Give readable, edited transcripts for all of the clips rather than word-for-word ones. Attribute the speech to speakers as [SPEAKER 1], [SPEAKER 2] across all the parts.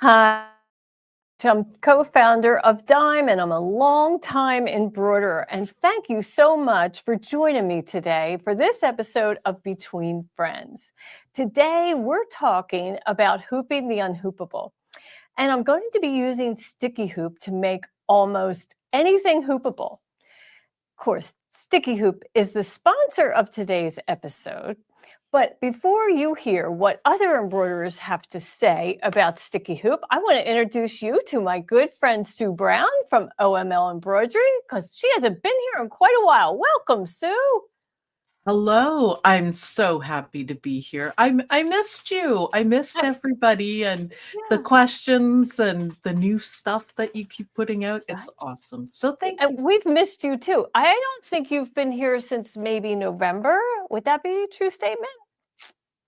[SPEAKER 1] Hi, I'm co-founder of Dime and I'm a longtime embroiderer. And thank you so much for joining me today for this episode of Between Friends. Today, we're talking about hooping the unhoopable. And I'm going to be using sticky hoop to make almost anything hoopable. Of course, Sticky Hoop is the sponsor of today's episode. But before you hear what other embroiderers have to say about Sticky Hoop, I want to introduce you to my good friend Sue Brown from OML Embroidery because she hasn't been here in quite a while. Welcome, Sue.
[SPEAKER 2] Hello, I'm so happy to be here. I missed you. I missed everybody and the
[SPEAKER 1] Yeah,
[SPEAKER 2] questions and the new stuff that you keep putting out.
[SPEAKER 1] right.
[SPEAKER 2] It's awesome. So thank
[SPEAKER 1] And
[SPEAKER 2] you.
[SPEAKER 1] we've missed you too. I don't think you've been here since maybe November. Would that be a true statement?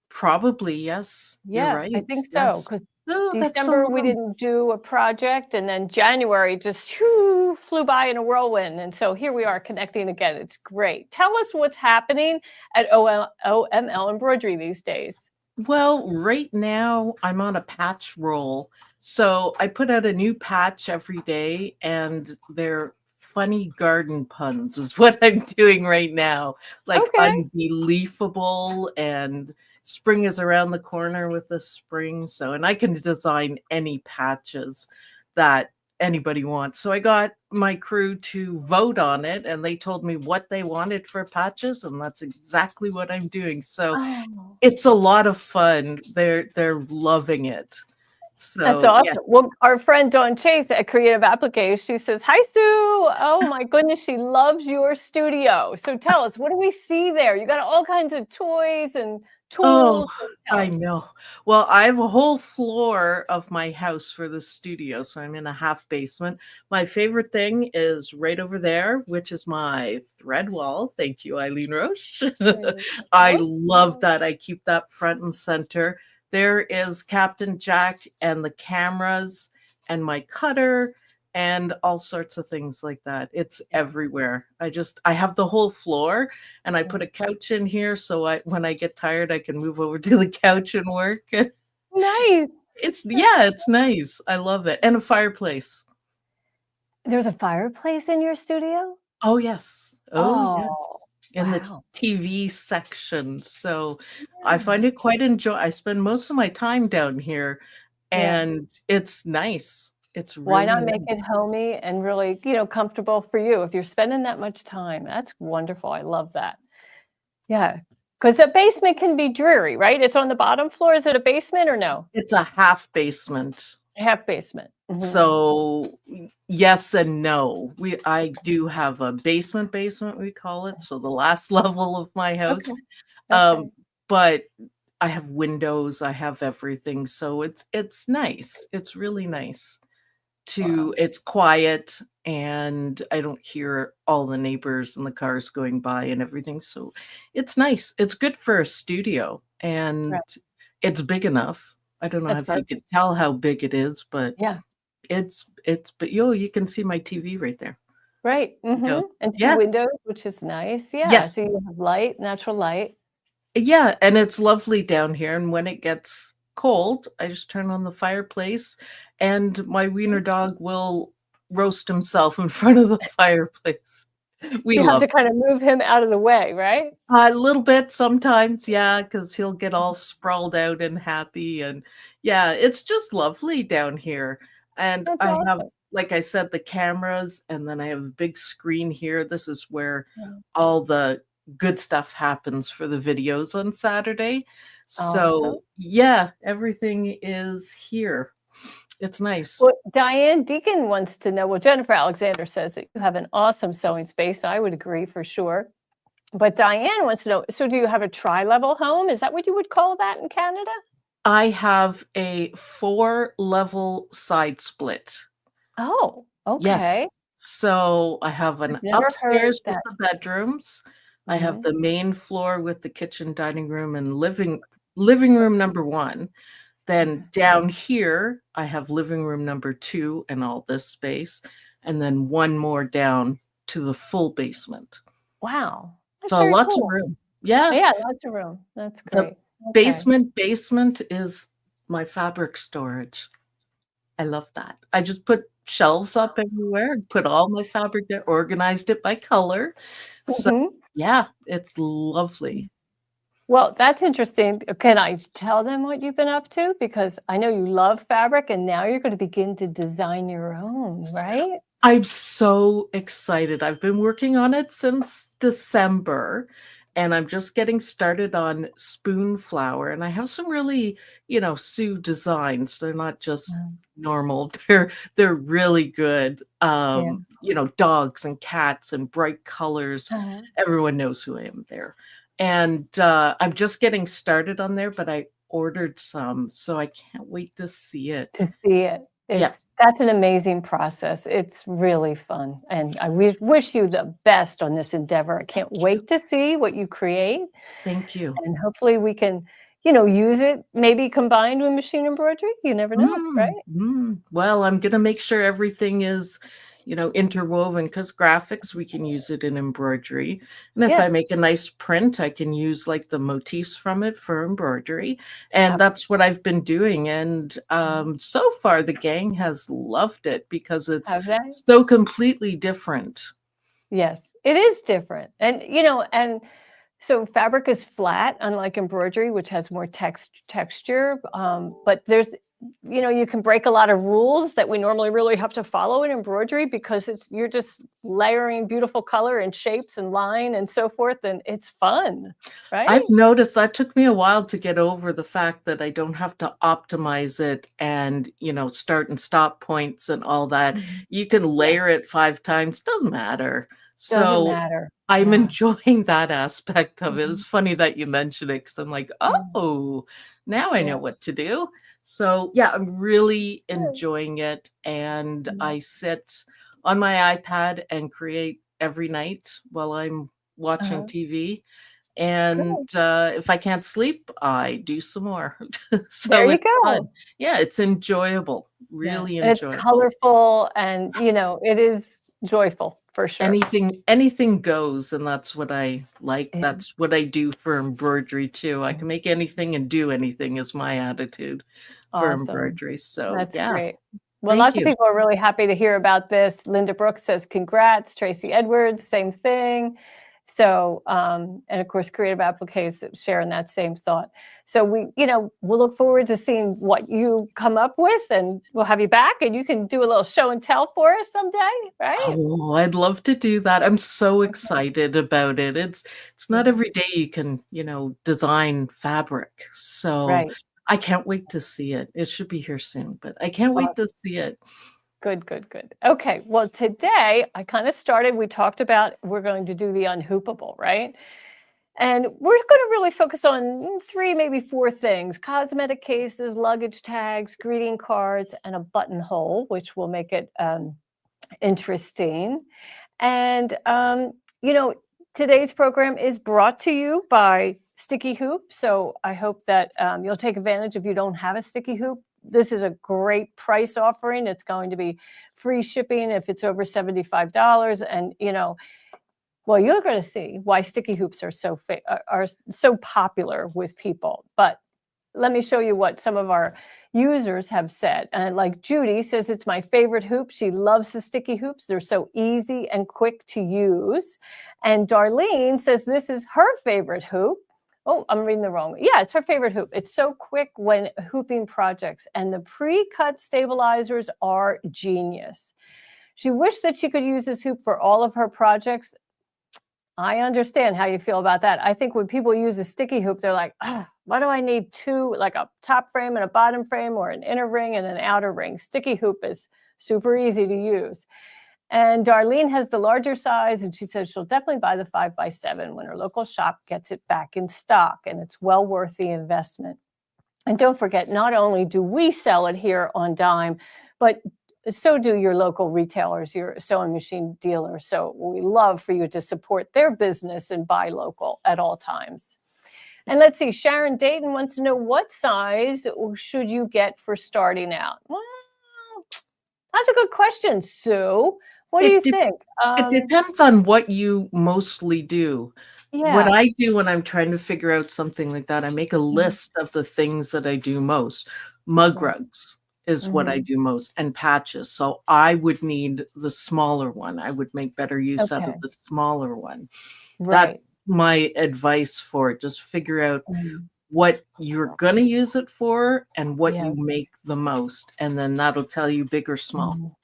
[SPEAKER 2] Probably, yes. You're
[SPEAKER 1] Yeah, I
[SPEAKER 2] right.
[SPEAKER 1] think so.
[SPEAKER 2] Yes.
[SPEAKER 1] Because
[SPEAKER 2] Oh, that's so
[SPEAKER 1] December we
[SPEAKER 2] long.
[SPEAKER 1] didn't do a project, and then January just flew by in a whirlwind. And so here we are connecting again. It's great. Tell us what's happening at OML Embroidery these days.
[SPEAKER 2] Well, right now I'm on a patch roll. So I put out a new patch every day and they're funny garden puns is what I'm doing right now. Like
[SPEAKER 1] Okay.
[SPEAKER 2] unbelievable and spring is around the corner with the spring. So and I can design any patches that anybody wants. So I got my crew to vote on it and they told me what they wanted for patches and that's exactly what I'm doing. So
[SPEAKER 1] Oh,
[SPEAKER 2] it's a lot of fun. They're loving it.
[SPEAKER 1] that's
[SPEAKER 2] So, yeah.
[SPEAKER 1] awesome. Well, our friend Dawn Chase at Creative Appliques, she says, "Hi, Sue. Oh my goodness, she loves your studio. So tell us, what do we see there? You got all kinds of toys and
[SPEAKER 2] Oh,
[SPEAKER 1] tools. So tell
[SPEAKER 2] I
[SPEAKER 1] us."
[SPEAKER 2] know. Well, I have a whole floor of my house for the studio, so I'm in a half basement. My favorite thing is right over there, which is my thread wall. Thank you, Eileen Roche.
[SPEAKER 1] Mm.
[SPEAKER 2] I love
[SPEAKER 1] Awesome.
[SPEAKER 2] that. I keep that front and center. There is Captain Jack and the cameras and my cutter and all sorts of things like that. It's everywhere. I have the whole floor and I put a couch in here so I when I get tired I can move over to the couch and work.
[SPEAKER 1] Nice.
[SPEAKER 2] It's yeah, it's nice. I love it. And a fireplace.
[SPEAKER 1] There's a fireplace in your studio?
[SPEAKER 2] Oh yes. Oh
[SPEAKER 1] Oh,
[SPEAKER 2] yes. In the
[SPEAKER 1] wow.
[SPEAKER 2] TV section. So I
[SPEAKER 1] Yeah.
[SPEAKER 2] find it quite enjoy I spend most of my time down here
[SPEAKER 1] Yeah.
[SPEAKER 2] and it's nice. It's
[SPEAKER 1] Why
[SPEAKER 2] really
[SPEAKER 1] not make
[SPEAKER 2] nice.
[SPEAKER 1] it homey and really, comfortable for you if you're spending that much time? That's wonderful. I love that. Yeah, because a basement can be dreary, right? It's on the bottom floor. Is it a basement or no?
[SPEAKER 2] It's a half basement.
[SPEAKER 1] Half basement. Mhm.
[SPEAKER 2] So, yes and no. I do have a basement, we call it, so the last level of my house.
[SPEAKER 1] Okay.
[SPEAKER 2] Um,
[SPEAKER 1] Okay.
[SPEAKER 2] but I have windows, I have everything, so it's nice. It's really nice to
[SPEAKER 1] Wow.
[SPEAKER 2] it's quiet and I don't hear all the neighbors and the cars going by and everything, so it's nice. It's good for a studio, and
[SPEAKER 1] Right.
[SPEAKER 2] it's big enough. I don't know
[SPEAKER 1] That's
[SPEAKER 2] if you
[SPEAKER 1] perfect.
[SPEAKER 2] can tell how big it is, but
[SPEAKER 1] Yeah.
[SPEAKER 2] it's but you can see my TV right there.
[SPEAKER 1] Right.
[SPEAKER 2] So,
[SPEAKER 1] And 2
[SPEAKER 2] yeah.
[SPEAKER 1] windows, which is nice. Yeah.
[SPEAKER 2] Yes.
[SPEAKER 1] So you have light, natural light.
[SPEAKER 2] Yeah, and it's lovely down here, and when it gets cold, I just turn on the fireplace, and my wiener dog will roast himself in front of the fireplace. We
[SPEAKER 1] You have
[SPEAKER 2] love
[SPEAKER 1] to kind of move him out of the way, right?
[SPEAKER 2] a little bit sometimes, yeah, because 'cause he'll get all sprawled out and happy, and yeah, it's just lovely down here, and
[SPEAKER 1] That's
[SPEAKER 2] I have,
[SPEAKER 1] awesome.
[SPEAKER 2] like I said, the cameras, and then I have a big screen here. This is where
[SPEAKER 1] Yeah.
[SPEAKER 2] all the good stuff happens for the videos on Saturday.
[SPEAKER 1] Awesome.
[SPEAKER 2] So, yeah, everything is here. It's nice.
[SPEAKER 1] Well, Diane Deacon wants to know, well, Jennifer Alexander says that you have an awesome sewing space. I would agree for sure. But Diane wants to know, so do you have a tri-level home? Is that what you would call that in Canada?
[SPEAKER 2] I have a 4-level side split.
[SPEAKER 1] Oh,
[SPEAKER 2] Yes.
[SPEAKER 1] okay.
[SPEAKER 2] So I have
[SPEAKER 1] I've
[SPEAKER 2] an
[SPEAKER 1] never heard
[SPEAKER 2] upstairs with
[SPEAKER 1] that.
[SPEAKER 2] the bedrooms. I have
[SPEAKER 1] Mhm.
[SPEAKER 2] the main floor with the kitchen, dining room, and living room number 1.
[SPEAKER 1] Okay.
[SPEAKER 2] Then down here, I have living room number 2 and all this space, and then 1 more down to the full basement.
[SPEAKER 1] Wow. That's
[SPEAKER 2] So
[SPEAKER 1] very
[SPEAKER 2] lots of
[SPEAKER 1] cool.
[SPEAKER 2] room. Yeah.
[SPEAKER 1] Yeah, lots of room. That's
[SPEAKER 2] The
[SPEAKER 1] great. Okay.
[SPEAKER 2] basement is my fabric storage. I love that. I just put shelves up everywhere and put all my fabric there, organized it by color. So,
[SPEAKER 1] Mhm.
[SPEAKER 2] yeah, it's lovely.
[SPEAKER 1] Well, that's interesting. Can I tell them what you've been up to? Because I know you love fabric and now you're gonna begin to design your own, right?
[SPEAKER 2] I'm so excited. I've been working on it since December, and I'm just getting started on spoon flower, and I have some really, Sue designs. They're not just
[SPEAKER 1] Mm.
[SPEAKER 2] normal. They're really good.
[SPEAKER 1] Yeah.
[SPEAKER 2] Dogs and cats and bright colors.
[SPEAKER 1] Uh-huh.
[SPEAKER 2] Everyone knows who I am there. And I'm just getting started on there, but I ordered some, so I can't wait to see it.
[SPEAKER 1] To see it.
[SPEAKER 2] Yeah,
[SPEAKER 1] That's an amazing process. It's really fun, and I wish you the best on this endeavor. I can't
[SPEAKER 2] thank you.
[SPEAKER 1] wait to see what you create,
[SPEAKER 2] Thank you.
[SPEAKER 1] and hopefully we can, use it maybe combined with machine embroidery. You never know, right?
[SPEAKER 2] Well, I'm gonna make sure everything is, interwoven because graphics, we can use it in embroidery. And if I
[SPEAKER 1] Yes,
[SPEAKER 2] make a nice print, I can use like the motifs from it for embroidery. And
[SPEAKER 1] absolutely.
[SPEAKER 2] that's what I've been doing. And so far, the gang has loved it because it's
[SPEAKER 1] Have they?
[SPEAKER 2] so completely different.
[SPEAKER 1] Yes, it is different, and, so fabric is flat, unlike embroidery, which has more texture, but you can break a lot of rules that we normally really have to follow in embroidery because you're just layering beautiful color and shapes and line and so forth, and it's fun, right?
[SPEAKER 2] I've noticed that took me a while to get over the fact that I don't have to optimize it and, start and stop points and all that.
[SPEAKER 1] Mhm.
[SPEAKER 2] You can
[SPEAKER 1] Yeah,
[SPEAKER 2] layer it 5 times, doesn't matter.
[SPEAKER 1] doesn't
[SPEAKER 2] So,
[SPEAKER 1] matter.
[SPEAKER 2] I'm
[SPEAKER 1] Yeah.
[SPEAKER 2] enjoying that aspect of it.
[SPEAKER 1] Mhm.
[SPEAKER 2] It's funny that you mentioned it because 'cause I'm like,
[SPEAKER 1] Mm.
[SPEAKER 2] "Oh, now I
[SPEAKER 1] Yeah.
[SPEAKER 2] know what to do." So, yeah, I'm really
[SPEAKER 1] Good.
[SPEAKER 2] enjoying it, and
[SPEAKER 1] Yeah.
[SPEAKER 2] I sit on my iPad and create every night while I'm watching
[SPEAKER 1] Uh-huh.
[SPEAKER 2] TV. And,
[SPEAKER 1] Good.
[SPEAKER 2] if I can't sleep, I do some more.
[SPEAKER 1] There
[SPEAKER 2] So
[SPEAKER 1] you
[SPEAKER 2] it's fun.
[SPEAKER 1] go.
[SPEAKER 2] Yeah, it's enjoyable,
[SPEAKER 1] Yeah,
[SPEAKER 2] really
[SPEAKER 1] and it's
[SPEAKER 2] enjoyable.
[SPEAKER 1] colorful and,
[SPEAKER 2] Yes.
[SPEAKER 1] it is joyful for sure.
[SPEAKER 2] Anything goes, and that's what I like.
[SPEAKER 1] Yeah,
[SPEAKER 2] That's what I do for embroidery too. I
[SPEAKER 1] yeah.
[SPEAKER 2] can make anything and do anything is my attitude for
[SPEAKER 1] Awesome.
[SPEAKER 2] embroidery. So,
[SPEAKER 1] That's
[SPEAKER 2] yeah,
[SPEAKER 1] great. Well,
[SPEAKER 2] thank
[SPEAKER 1] lots of
[SPEAKER 2] you.
[SPEAKER 1] people are really happy to hear about this. Linda Brooks says, "Congrats." Tracy Edwards, same thing. So, and of course, Creative Appliques sharing that same thought. So we'll look forward to seeing what you come up with, and we'll have you back, and you can do a little show and tell for us someday, right?
[SPEAKER 2] Oh, I'd love to do that. I'm so
[SPEAKER 1] Okay.
[SPEAKER 2] excited about it. It's not
[SPEAKER 1] Yeah.
[SPEAKER 2] every day you can, design fabric. So
[SPEAKER 1] Right.
[SPEAKER 2] I can't wait to see it. It should be here soon, but I can't wait to
[SPEAKER 1] Awesome.
[SPEAKER 2] see it.
[SPEAKER 1] Good, good, good. Okay, well, today I kind of started, we talked about we're going to do the unhoopable, right? And we're going to really focus on three, maybe four things: cosmetic cases, luggage tags, greeting cards, and a buttonhole, which will make it interesting. And, today's program is brought to you by Sticky Hoop. So I hope that you'll take advantage if you don't have a Sticky Hoop. This is a great price offering. It's going to be free shipping if it's over $75. And, well, you're going to see why Sticky Hoops are so popular with people. But let me show you what some of our users have said. And like Judy says, it's my favorite hoop. She loves the sticky hoops. They're so easy and quick to use. And Darlene says this is her favorite hoop. Oh, I'm reading the wrong. Yeah, it's her favorite hoop. It's so quick when hooping projects, and the pre-cut stabilizers are genius. She wished that she could use this hoop for all of her projects. I understand how you feel about that. I think when people use a sticky hoop, they're like, why do I need two, like a top frame and a bottom frame, or an inner ring and an outer ring? Sticky hoop is super easy to use. And Darlene has the larger size, and she says she'll definitely buy the 5x7 when her local shop gets it back in stock, and it's well worth the investment. And don't forget, not only do we sell it here on Dime, but so do your local retailers, your sewing machine dealers. So we love for you to support their business and buy local at all times. And let's see, Sharon Dayton wants to know, what size should you get for starting out? Well, that's a good question, Sue. What do
[SPEAKER 2] It
[SPEAKER 1] you
[SPEAKER 2] de
[SPEAKER 1] think?
[SPEAKER 2] it depends on what you mostly do. What
[SPEAKER 1] Yeah.
[SPEAKER 2] I do when I'm trying to figure out something like that, I make a
[SPEAKER 1] Mhm.
[SPEAKER 2] list of the things that I do most. Mug
[SPEAKER 1] Right.
[SPEAKER 2] rugs. is what I do most, and patches. So I would need the smaller one. I would make better use out of
[SPEAKER 1] Okay.
[SPEAKER 2] the smaller one.
[SPEAKER 1] Right.
[SPEAKER 2] That's my advice for it. Just figure out
[SPEAKER 1] Mm.
[SPEAKER 2] what you're going to use it for and what you
[SPEAKER 1] Yes.
[SPEAKER 2] make the most. And then that'll tell you big or small.
[SPEAKER 1] Mm.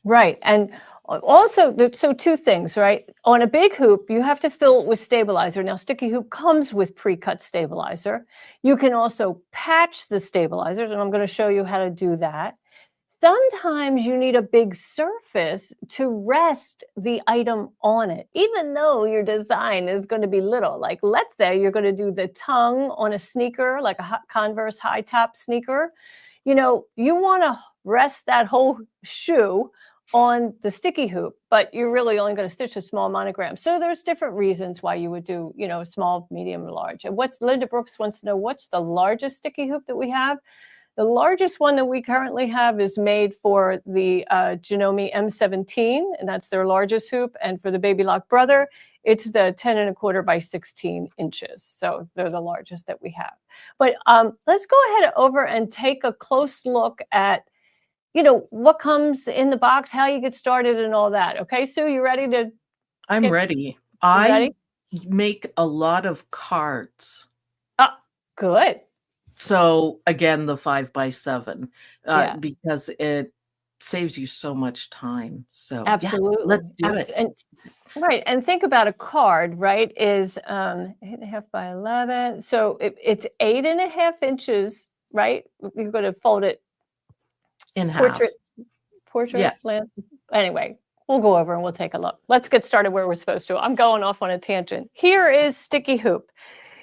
[SPEAKER 1] Right. And also, so two things, right? On a big hoop, you have to fill it with stabilizer. Now, sticky hoop comes with pre-cut stabilizer. You can also patch the stabilizers, and I'm going to show you how to do that. Sometimes you need a big surface to rest the item on it, even though your design is going to be little. Like, let's say you're going to do the tongue on a sneaker, like a Converse high top sneaker. You know, you want to rest that whole shoe on the sticky hoop, but you're really only going to stitch a small monogram. So there's different reasons why you would do, you know, small, medium, or large. And what's Linda Brooks wants to know, what's the largest sticky hoop that we have? The largest one that we currently have is made for the Janome M17, and that's their largest hoop. And for the Baby Lock Brother, it's the 10 1/4 by 16 inches. So they're the largest that we have. But let's go ahead over and take a close look at, you know, what comes in the box, how you get started and all that. Okay, Sue, you ready to
[SPEAKER 2] I'm
[SPEAKER 1] get
[SPEAKER 2] ready.
[SPEAKER 1] you
[SPEAKER 2] I
[SPEAKER 1] ready?
[SPEAKER 2] make a lot of cards.
[SPEAKER 1] Oh, good.
[SPEAKER 2] So again, the 5x7,
[SPEAKER 1] Yeah,
[SPEAKER 2] because it saves you so much time. So yeah,
[SPEAKER 1] absolutely.
[SPEAKER 2] let's do it.
[SPEAKER 1] And right, and think about a card, right, is 8.5 by 11. So it's 8.5 inches, right? You're going to fold it
[SPEAKER 2] In half.
[SPEAKER 1] portrait,
[SPEAKER 2] Yeah.
[SPEAKER 1] land. Anyway, we'll go over and we'll take a look. Let's get started where we're supposed to. I'm going off on a tangent. Here is sticky hoop.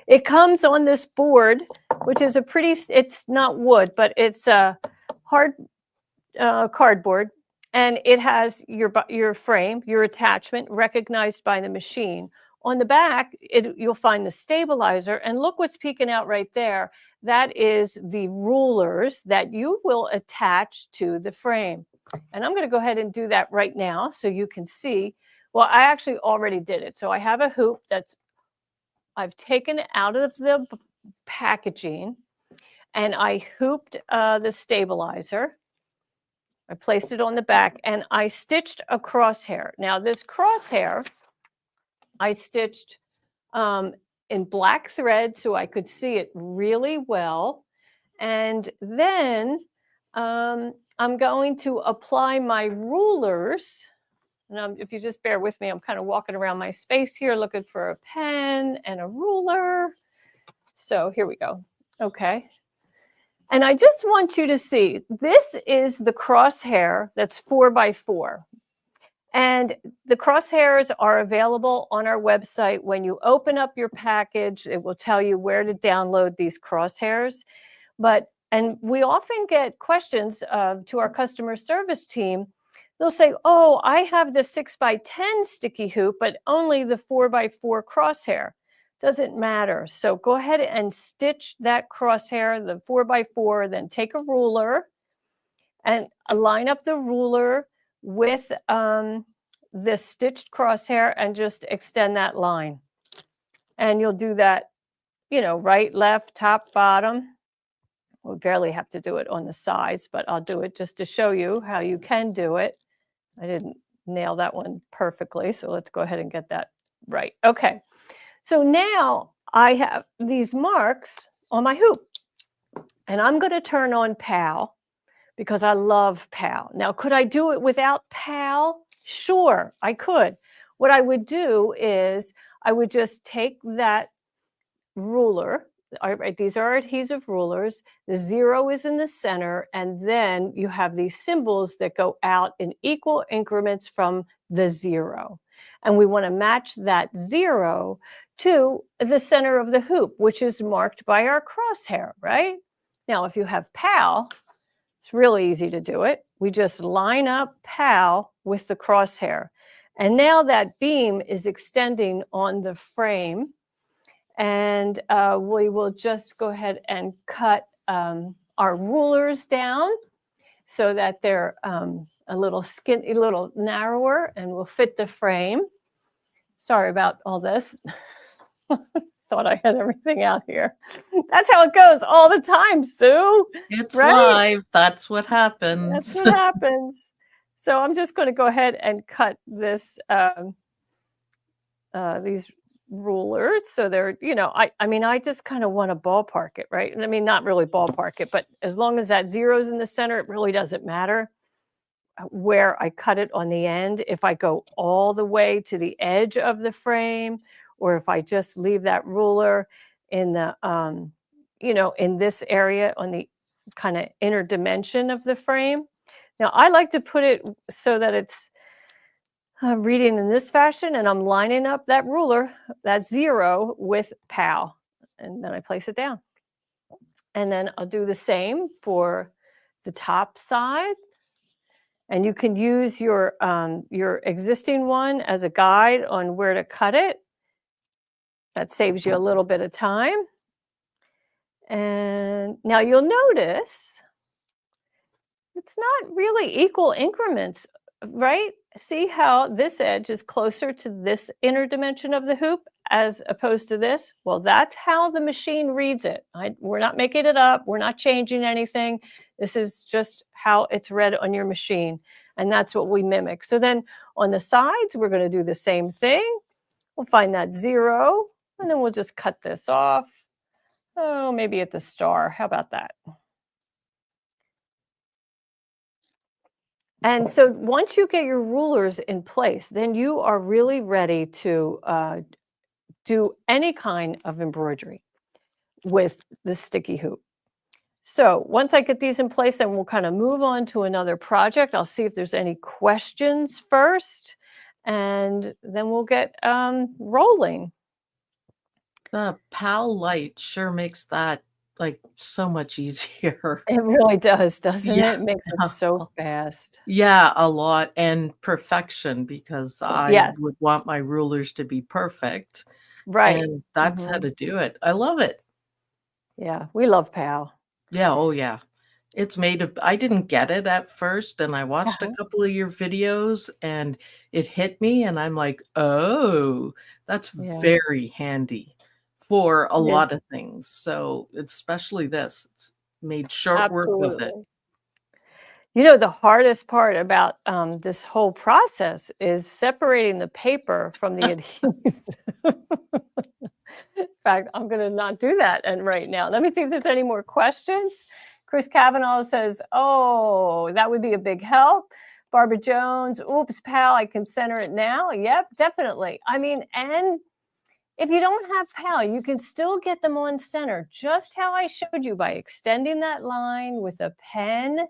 [SPEAKER 1] It comes on this board, which is a pretty, it's not wood, but it's a hard cardboard, and it has your frame, your attachment recognized by the machine. On the back, you'll find the stabilizer, and look what's peeking out right there. That is the rulers that you will attach to the frame. And I'm going to go ahead and do that right now so you can see. Well, I actually already did it. So I have a hoop that's I've taken out of the packaging, and I hooped the stabilizer. I placed it on the back, and I stitched a crosshair. Now, this crosshair, I stitched in black thread so I could see it really well. And then I'm going to apply my rulers. And if you just bear with me, I'm kind of walking around my space here looking for a pen and a ruler. So here we go. Okay. And I just want you to see, this is the crosshair that's 4x4. And the crosshairs are available on our website. When you open up your package, it will tell you where to download these crosshairs. And we often get questions to our customer service team. They'll say, oh, I have the 6x10 sticky hoop, but only the 4x4 crosshair. Doesn't matter. So go ahead and stitch that crosshair, the 4x4, then take a ruler and line up the ruler with the stitched crosshair and just extend that line. And you'll do that, you know, right, left, top, bottom. We barely have to do it on the sides, but I'll do it just to show you how you can do it. I didn't nail that one perfectly, so let's go ahead and get that right. Okay, so now I have these marks on my hoop, and I'm going to turn on PAL because I love PAL. Now, could I do it without PAL? Sure, I could. What I would do is I would just take that ruler. All right, these are adhesive rulers. The 0 is in the center, and then you have these symbols that go out in equal increments from the 0. And we want to match that 0 to the center of the hoop, which is marked by our crosshair, right? Now, if you have PAL, it's really easy to do it. We just line up PAL with the crosshair. And now that beam is extending on the frame. And we will just go ahead and cut our rulers down so that they're a little narrower and will fit the frame. Sorry about all this. thought I had everything out here. That's how it goes all the time, Sue,
[SPEAKER 2] It's
[SPEAKER 1] right?
[SPEAKER 2] live. That's what
[SPEAKER 1] That's
[SPEAKER 2] happens.
[SPEAKER 1] what happens. So I'm just going to go ahead and cut this these rulers so they're, I mean, I just kind of want to ballpark it, right? And I mean, not really ballpark it, but as long as that zero's in the center, it really doesn't matter where I cut it on the end. If I go all the way to the edge of the frame, or if I just leave that ruler in the in this area on the kind of inner dimension of the frame. Now I like to put it so that it's reading in this fashion, and I'm lining up that ruler, that zero, with POW, and then I place it down. And then I'll do the same for the top side. And you can use your existing one as a guide on where to cut it. That saves you a little bit of time. And now you'll notice it's not really equal increments, right? See how this edge is closer to this inner dimension of the hoop as opposed to this? Well, that's how the machine reads it. We're not making it up. We're not changing anything. This is just how it's read on your machine. And that's what we mimic. So then on the sides, we're going to do the same thing. We'll find that zero, and then we'll just cut this off. Oh, maybe at the star. How about that? And so once you get your rulers in place, then you are really ready to do any kind of embroidery with the sticky hoop. So once I get these in place, then we'll kind of move on to another project. I'll see if there's any questions first, and then we'll get rolling.
[SPEAKER 2] The PAL light sure makes that like so much easier.
[SPEAKER 1] It really does, doesn't
[SPEAKER 2] Yeah.
[SPEAKER 1] it? It makes it so fast.
[SPEAKER 2] Yeah, a lot, and perfection, because I
[SPEAKER 1] Yes,
[SPEAKER 2] would want my rulers to be perfect,
[SPEAKER 1] right.
[SPEAKER 2] and that's how
[SPEAKER 1] Mhm.
[SPEAKER 2] to do it. I love it.
[SPEAKER 1] Yeah, we love PAL.
[SPEAKER 2] Yeah, oh yeah. It's made of I didn't get it at first, and I watched a
[SPEAKER 1] Uh-huh.
[SPEAKER 2] couple of your videos, and it hit me, and I'm like, "Oh, that's
[SPEAKER 1] Yeah,
[SPEAKER 2] very handy for a
[SPEAKER 1] it
[SPEAKER 2] lot of things." So, especially this, it's made short work of it.
[SPEAKER 1] absolutely. You know, the hardest part about this whole process is separating the paper from the adhesive. In fact, I'm going to not do that and right now. Let me see if there's any more questions. Chris Kavanaugh says, "Oh, that would be a big help." Barbara Jones, "Oops, pal, I can center it now." Yep, definitely. I mean, and if you don't have PAL, you can still get them on center, just how I showed you by extending that line with a pen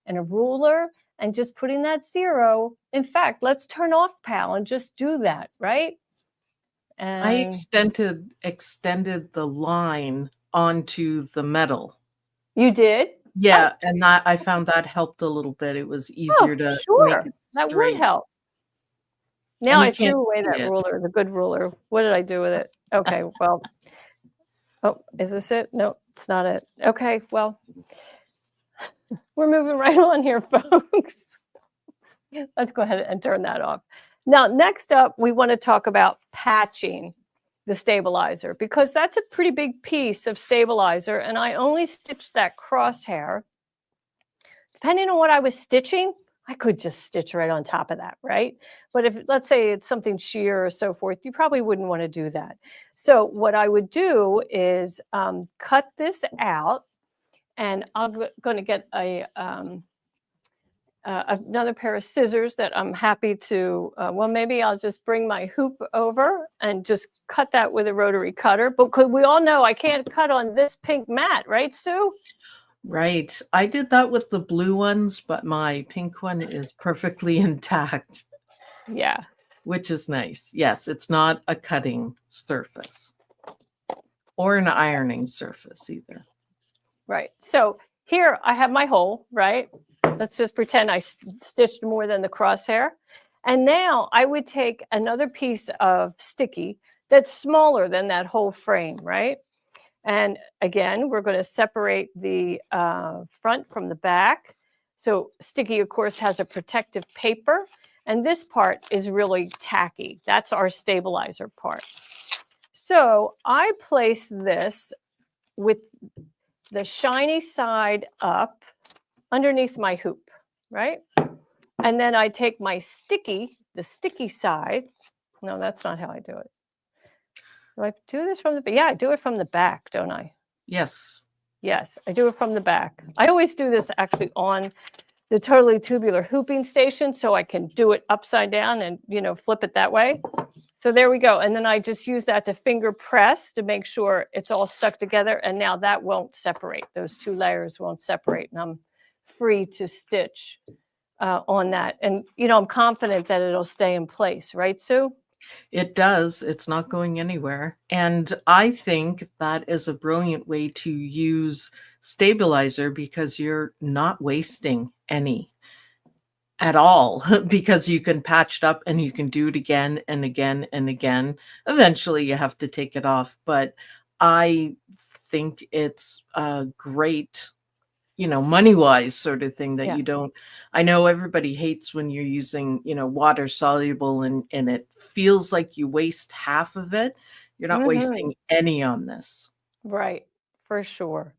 [SPEAKER 1] and a ruler and just putting that zero. In fact, let's turn off PAL and just do that, right?
[SPEAKER 2] I
[SPEAKER 1] And
[SPEAKER 2] extended the line onto the metal.
[SPEAKER 1] you did? Oh,
[SPEAKER 2] Yeah, and that I found that helped a little bit. It was
[SPEAKER 1] oh,
[SPEAKER 2] easier to make
[SPEAKER 1] sure.
[SPEAKER 2] it
[SPEAKER 1] That would
[SPEAKER 2] straight,
[SPEAKER 1] help. Now
[SPEAKER 2] and you
[SPEAKER 1] I
[SPEAKER 2] can't
[SPEAKER 1] threw away
[SPEAKER 2] see
[SPEAKER 1] that
[SPEAKER 2] it.
[SPEAKER 1] ruler, the good ruler. What did I do with it? Okay, well, oh, is this it? No, it's not it. Okay, well, we're moving right on here, folks. Let's go ahead and turn that off. Now, next up, we want to talk about patching the stabilizer because that's a pretty big piece of stabilizer. And I only stitched that crosshair. Depending on what I was stitching, I could just stitch right on top of that, right? But if, let's say it's something sheer or so forth, you probably wouldn't want to do that. So what I would do is cut this out, and I'm going to get another pair of scissors that I'm happy to, well, maybe I'll just bring my hoop over and just cut that with a rotary cutter. But we all know I can't cut on this pink mat, right, Sue?
[SPEAKER 2] Right. I did that with the blue ones, but my pink one is perfectly intact,
[SPEAKER 1] Yeah,
[SPEAKER 2] which is nice. Yes, it's not a cutting surface or an ironing surface either.
[SPEAKER 1] right. So here I have my hole, right? Let's just pretend I stitched more than the crosshair. And now I would take another piece of sticky that's smaller than that whole frame, right? And again, we're going to separate the front from the back. So sticky, of course, has a protective paper. And this part is really tacky. That's our stabilizer part. So I place this with the shiny side up underneath my hoop, right? And then I take the sticky side. No, that's not how I do it. Do I do this from the, yeah, I do it from the back, don't I?
[SPEAKER 2] Yes.
[SPEAKER 1] Yes, I do it from the back. I always do this actually on the totally tubular hooping station so I can do it upside down and, flip it that way. So there we go. And then I just use that to finger press to make sure it's all stuck together. And now that won't separate. Those two layers won't separate. And I'm free to stitch on that. And, I'm confident that it'll stay in place, right, Sue?
[SPEAKER 2] It does. It's not going anywhere. And I think that is a brilliant way to use stabilizer because you're not wasting any at all because you can patch it up and you can do it again and again and again. Eventually you have to take it off, but I think it's a great, money wise sort of thing that
[SPEAKER 1] Yeah.
[SPEAKER 2] you don't. I know everybody hates when you're using, water soluble and it feels like you waste half of it. You're not
[SPEAKER 1] Hmm.
[SPEAKER 2] wasting any on this.
[SPEAKER 1] Right, for sure.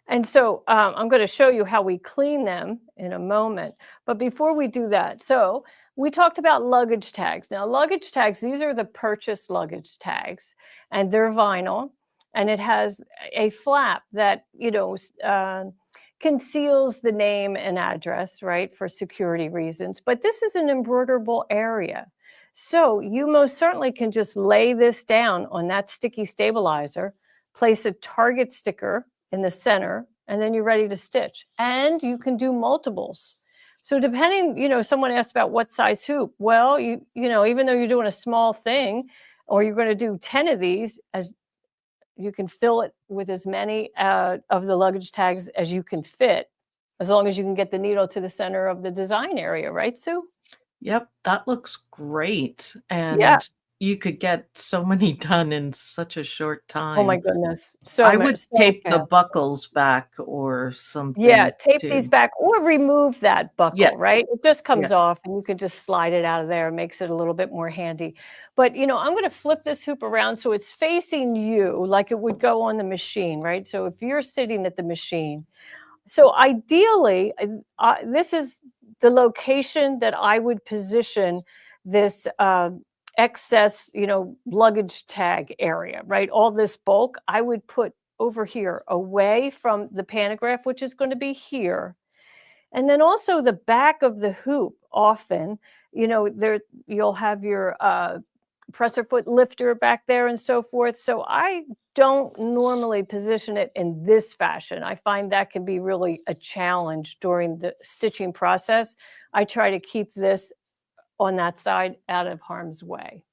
[SPEAKER 1] And so I'm going to show you how we clean them in a moment. But before we do that, so we talked about luggage tags. Now, luggage tags, these are the purchase luggage tags, and they're vinyl, and it has a flap that, conceals the name and address, right, for security reasons. But this is an embroiderable area. So you most certainly can just lay this down on that sticky stabilizer, place a target sticker in the center, and then you're ready to stitch. And you can do multiples. So depending, someone asked about what size hoop. Well, even though you're doing a small thing, or you're going to do 10 of these, as you can fill it with as many of the luggage tags as you can fit, as long as you can get the needle to the center of the design area, right, Sue?
[SPEAKER 2] Yep, that looks great.
[SPEAKER 1] Yeah.
[SPEAKER 2] And you could get so many done in such a short
[SPEAKER 1] Oh my
[SPEAKER 2] time.
[SPEAKER 1] goodness. So
[SPEAKER 2] I
[SPEAKER 1] much,
[SPEAKER 2] would
[SPEAKER 1] so
[SPEAKER 2] tape the
[SPEAKER 1] fast.
[SPEAKER 2] buckles back or
[SPEAKER 1] Yeah,
[SPEAKER 2] something
[SPEAKER 1] tape these
[SPEAKER 2] too.
[SPEAKER 1] back or remove that
[SPEAKER 2] Yeah,
[SPEAKER 1] buckle, right? It just
[SPEAKER 2] yeah.
[SPEAKER 1] comes off and you can just slide it out of there. It makes it a little bit more handy. But, I'm going to flip this hoop around so it's facing you like it would go on the machine, right? So if you're sitting at the machine, so ideally, this is the location that I would position this excess, luggage tag area, right? All this bulk, I would put over here away from the pantograph, which is going to be here. And then also the back of the hoop, often, there you'll have your presser foot lifter back there and so forth. So I don't normally position it in this fashion. I find that can be really a challenge during the stitching process. I try to keep this on that side out of harm's way.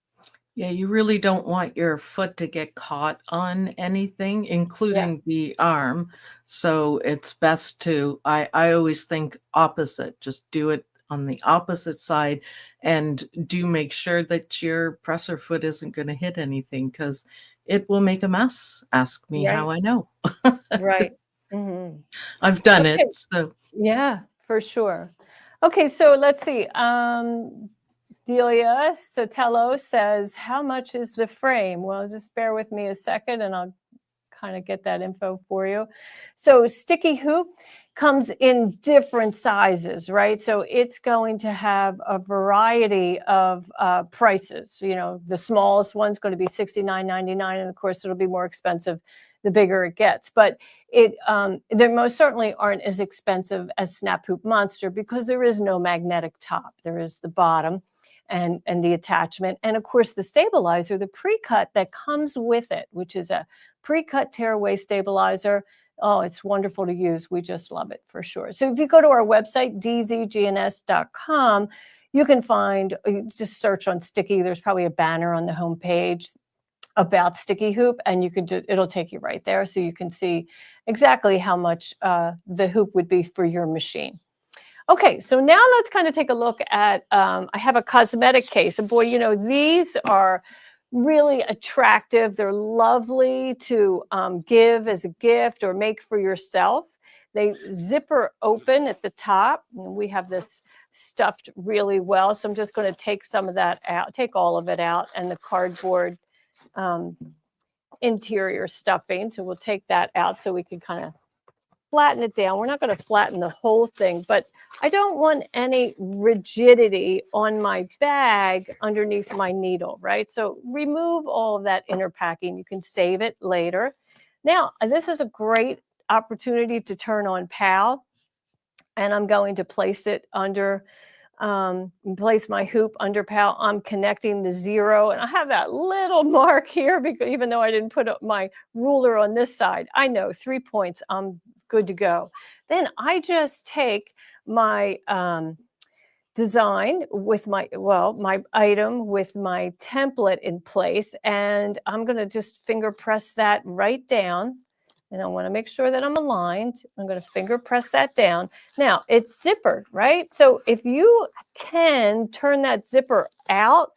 [SPEAKER 2] Yeah, you really don't want your foot to get caught on anything,
[SPEAKER 1] Yeah,
[SPEAKER 2] including the arm. So it's best to, I always think opposite, just do it on the opposite side and do make sure that your presser foot isn't going to hit anything because it will make a mess. Ask me
[SPEAKER 1] right,
[SPEAKER 2] how I know.
[SPEAKER 1] right. Mhm.
[SPEAKER 2] I've done it.
[SPEAKER 1] Okay,
[SPEAKER 2] So
[SPEAKER 1] yeah, for sure. Okay, so let's see. Delia Sotelo says, how much is the frame? Well, just bear with me a second and I'll kind of get that info for you. So sticky hoop comes in different sizes, right? So it's going to have a variety of prices. The smallest one's going to be $69.99, and of course it'll be more expensive the bigger it gets. But they most certainly aren't as expensive as Snap Hoop Monster because there is no magnetic top. There is the bottom and the attachment, and of course the stabilizer, the pre-cut that comes with it, which is a pre-cut tearaway stabilizer. Oh, it's wonderful to use. We just love it for sure. So if you go to our website, dzgns.com, you can find, you just search on Sticky. There's probably a banner on the homepage about Sticky Hoop, and you could it'll take you right there so you can see exactly how much the hoop would be for your machine. Okay, so now let's kind of take a look at, I have a cosmetic case. And boy, these are really attractive. They're lovely to give as a gift or make for yourself. They zipper open at the top. And we have this stuffed really well. So I'm just going to take some of that out, take all of it out, and the cardboard um, interior stuffing. So we'll take that out so we can kind of flatten it down. We're not going to flatten the whole thing, but I don't want any rigidity on my bag underneath my needle, right? So remove all of that inner packing. You can save it later. Now, this is a great opportunity to turn on PAL, and I'm going to place it under, place my hoop under PAL. I'm connecting the 0, and I have that little mark here because even though I didn't put up my ruler on this side, I know 3 points, I'm good to go. Then I just take my design with my item with my template in place, and I'm going to just finger press that right down. And I want to make sure that I'm aligned. I'm going to finger press that down. Now it's zippered, right? So if you can turn that zipper out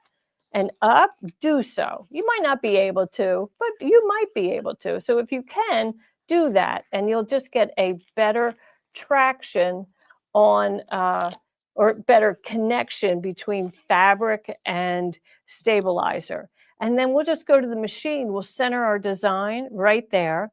[SPEAKER 1] and up, do so. You might not be able to, but you might be able to. So if you can, do that, and you'll just get a better traction on or better connection between fabric and stabilizer. And then we'll just go to the machine. We'll center our design right there.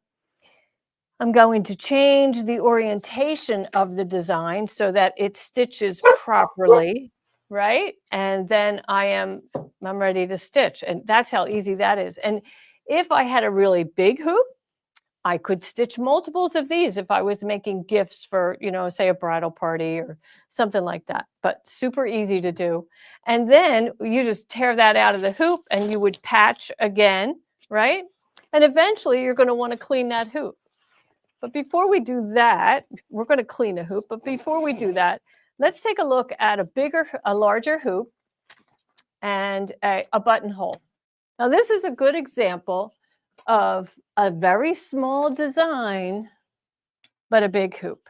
[SPEAKER 1] I'm going to change the orientation of the design so that it stitches properly, right? And then I'm ready to stitch. And that's how easy that is. And if I had a really big hoop, I could stitch multiples of these if I was making gifts for, say a bridal party or something like that, but super easy to do. And then you just tear that out of the hoop and you would patch again, right? And eventually you're going to want to clean that hoop. But before we do that, we're going to clean a hoop. But before we do that, let's take a look at a larger hoop and a buttonhole. Now, this is a good example of a very small design, but a big hoop.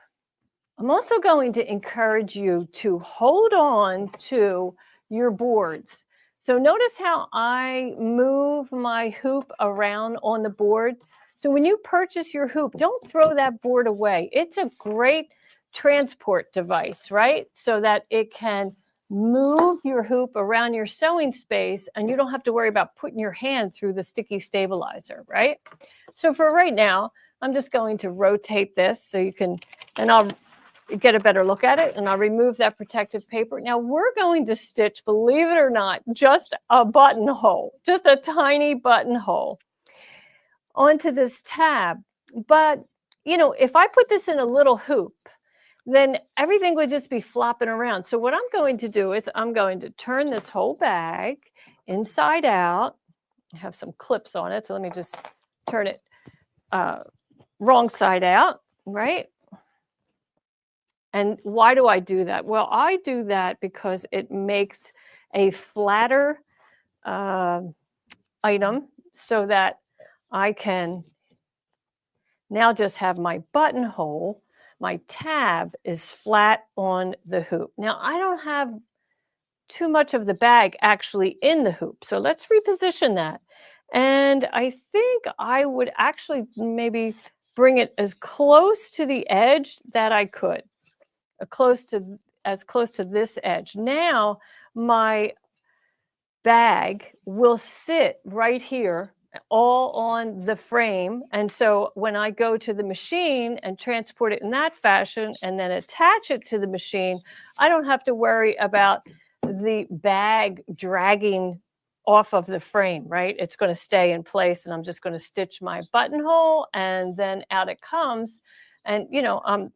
[SPEAKER 1] I'm also going to encourage you to hold on to your boards. So notice how I move my hoop around on the board. So when you purchase your hoop, don't throw that board away. It's a great transport device, right? So that it can move your hoop around your sewing space and you don't have to worry about putting your hand through the sticky stabilizer, right? So for right now, I'm just going to rotate this so you can, and I'll get a better look at it, and I'll remove that protective paper. Now we're going to stitch, believe it or not, just a buttonhole, just a tiny buttonhole onto this tab. But, if I put this in a little hoop, then everything would just be flopping around. So what I'm going to do is I'm going to turn this whole bag inside out. I have some clips on it, so let me just turn it wrong side out, right? And why do I do that? Well, I do that because it makes a flatter item so that I can now just have my buttonhole. My tab is flat on the hoop. Now, I don't have too much of the bag actually in the hoop. So let's reposition that. And I think I would actually maybe bring it as close to the edge that I could, as close to this edge. Now, my bag will sit right here all on the frame. And so when I go to the machine and transport it in that fashion and then attach it to the machine, I don't have to worry about the bag dragging off of the frame, right? It's going to stay in place, and I'm just going to stitch my buttonhole and then out it comes. And,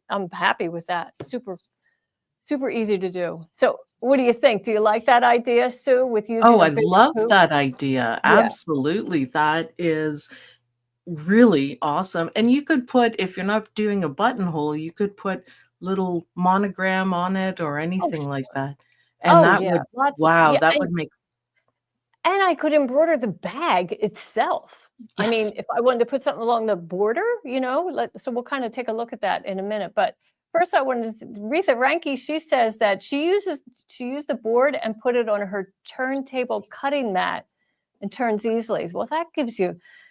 [SPEAKER 1] I'm happy with that. Super easy to do. So what do you think? Do you like that idea, Sue, with using
[SPEAKER 2] Oh,
[SPEAKER 1] a
[SPEAKER 2] I
[SPEAKER 1] bigger
[SPEAKER 2] love
[SPEAKER 1] hoop?
[SPEAKER 2] that idea.
[SPEAKER 1] Yeah.
[SPEAKER 2] Absolutely. That is really awesome. And you could put, if you're not doing a buttonhole, you could put little monogram on it or
[SPEAKER 1] Oh,
[SPEAKER 2] anything like that. And
[SPEAKER 1] oh
[SPEAKER 2] that
[SPEAKER 1] yeah.
[SPEAKER 2] would,
[SPEAKER 1] Lots of,
[SPEAKER 2] wow,
[SPEAKER 1] yeah.
[SPEAKER 2] that would make,
[SPEAKER 1] And I could embroider the bag itself. I
[SPEAKER 2] yes.
[SPEAKER 1] mean, if I wanted to put something along the border, so we'll kind of take a look at that in a minute. But first I wanted to, Retha Ranke, she says that she used the board and put it on her turntable cutting mat and turns easily. Well, that gives you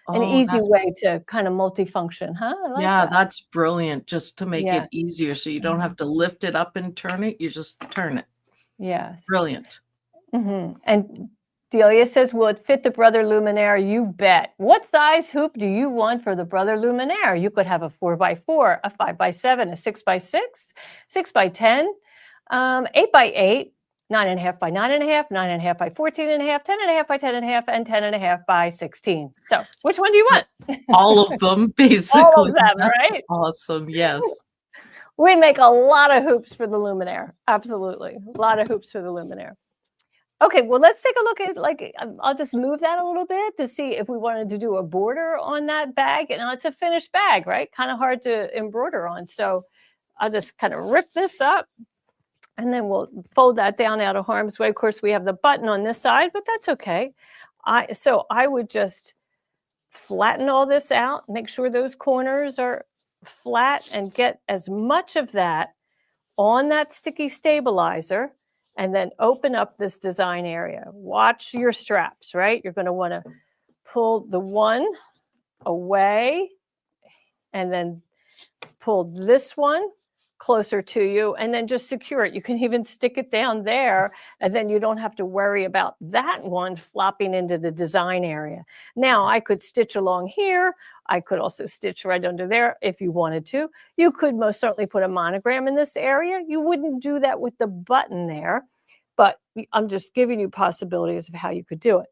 [SPEAKER 1] an
[SPEAKER 2] Oh,
[SPEAKER 1] easy
[SPEAKER 2] that's,
[SPEAKER 1] way to kind of multifunction, huh? I like
[SPEAKER 2] yeah,
[SPEAKER 1] that.
[SPEAKER 2] that's brilliant. Just to make
[SPEAKER 1] Yeah.
[SPEAKER 2] it easier so you don't
[SPEAKER 1] Mhm.
[SPEAKER 2] have to lift it up and turn it. You just turn it.
[SPEAKER 1] Yes.
[SPEAKER 2] Brilliant.
[SPEAKER 1] And Delia says, will it fit the Brother Luminaire? You bet. What size hoop do you want for the Brother Luminaire? You could have a 4x4, a 5x7, a 6x6, 6x10, 8x8, 9.5 by 9.5, 9.5 by 14.5, 10.5 by 10.5, and 10.5 by 16. So which one do you want?
[SPEAKER 2] All of them, basically.
[SPEAKER 1] All of them, right?
[SPEAKER 2] Awesome. Yes.
[SPEAKER 1] We make a lot of hoops for the Luminaire. Absolutely. A lot of hoops for the Luminaire. Okay, well, let's take a look at, like, I'll just move that a little bit to see if we wanted to do a border on that bag. And it's a finished bag, right? Kind of hard to embroider on. So I'll just kind of rip this up and then we'll fold that down out of harm's way. Of course, we have the button on this side, but that's okay. So I would just flatten all this out, make sure those corners are flat and get as much of that on that sticky stabilizer. And then open up this design area. Watch your straps, right? You're going to want to pull the one away and then pull this one closer to you and then just secure it. You can even stick it down there and then you don't have to worry about that one flopping into the design area. Now I could stitch along here. I could also stitch right under there if you wanted to. You could most certainly put a monogram in this area. You wouldn't do that with the button there, but I'm just giving you possibilities of how you could do it.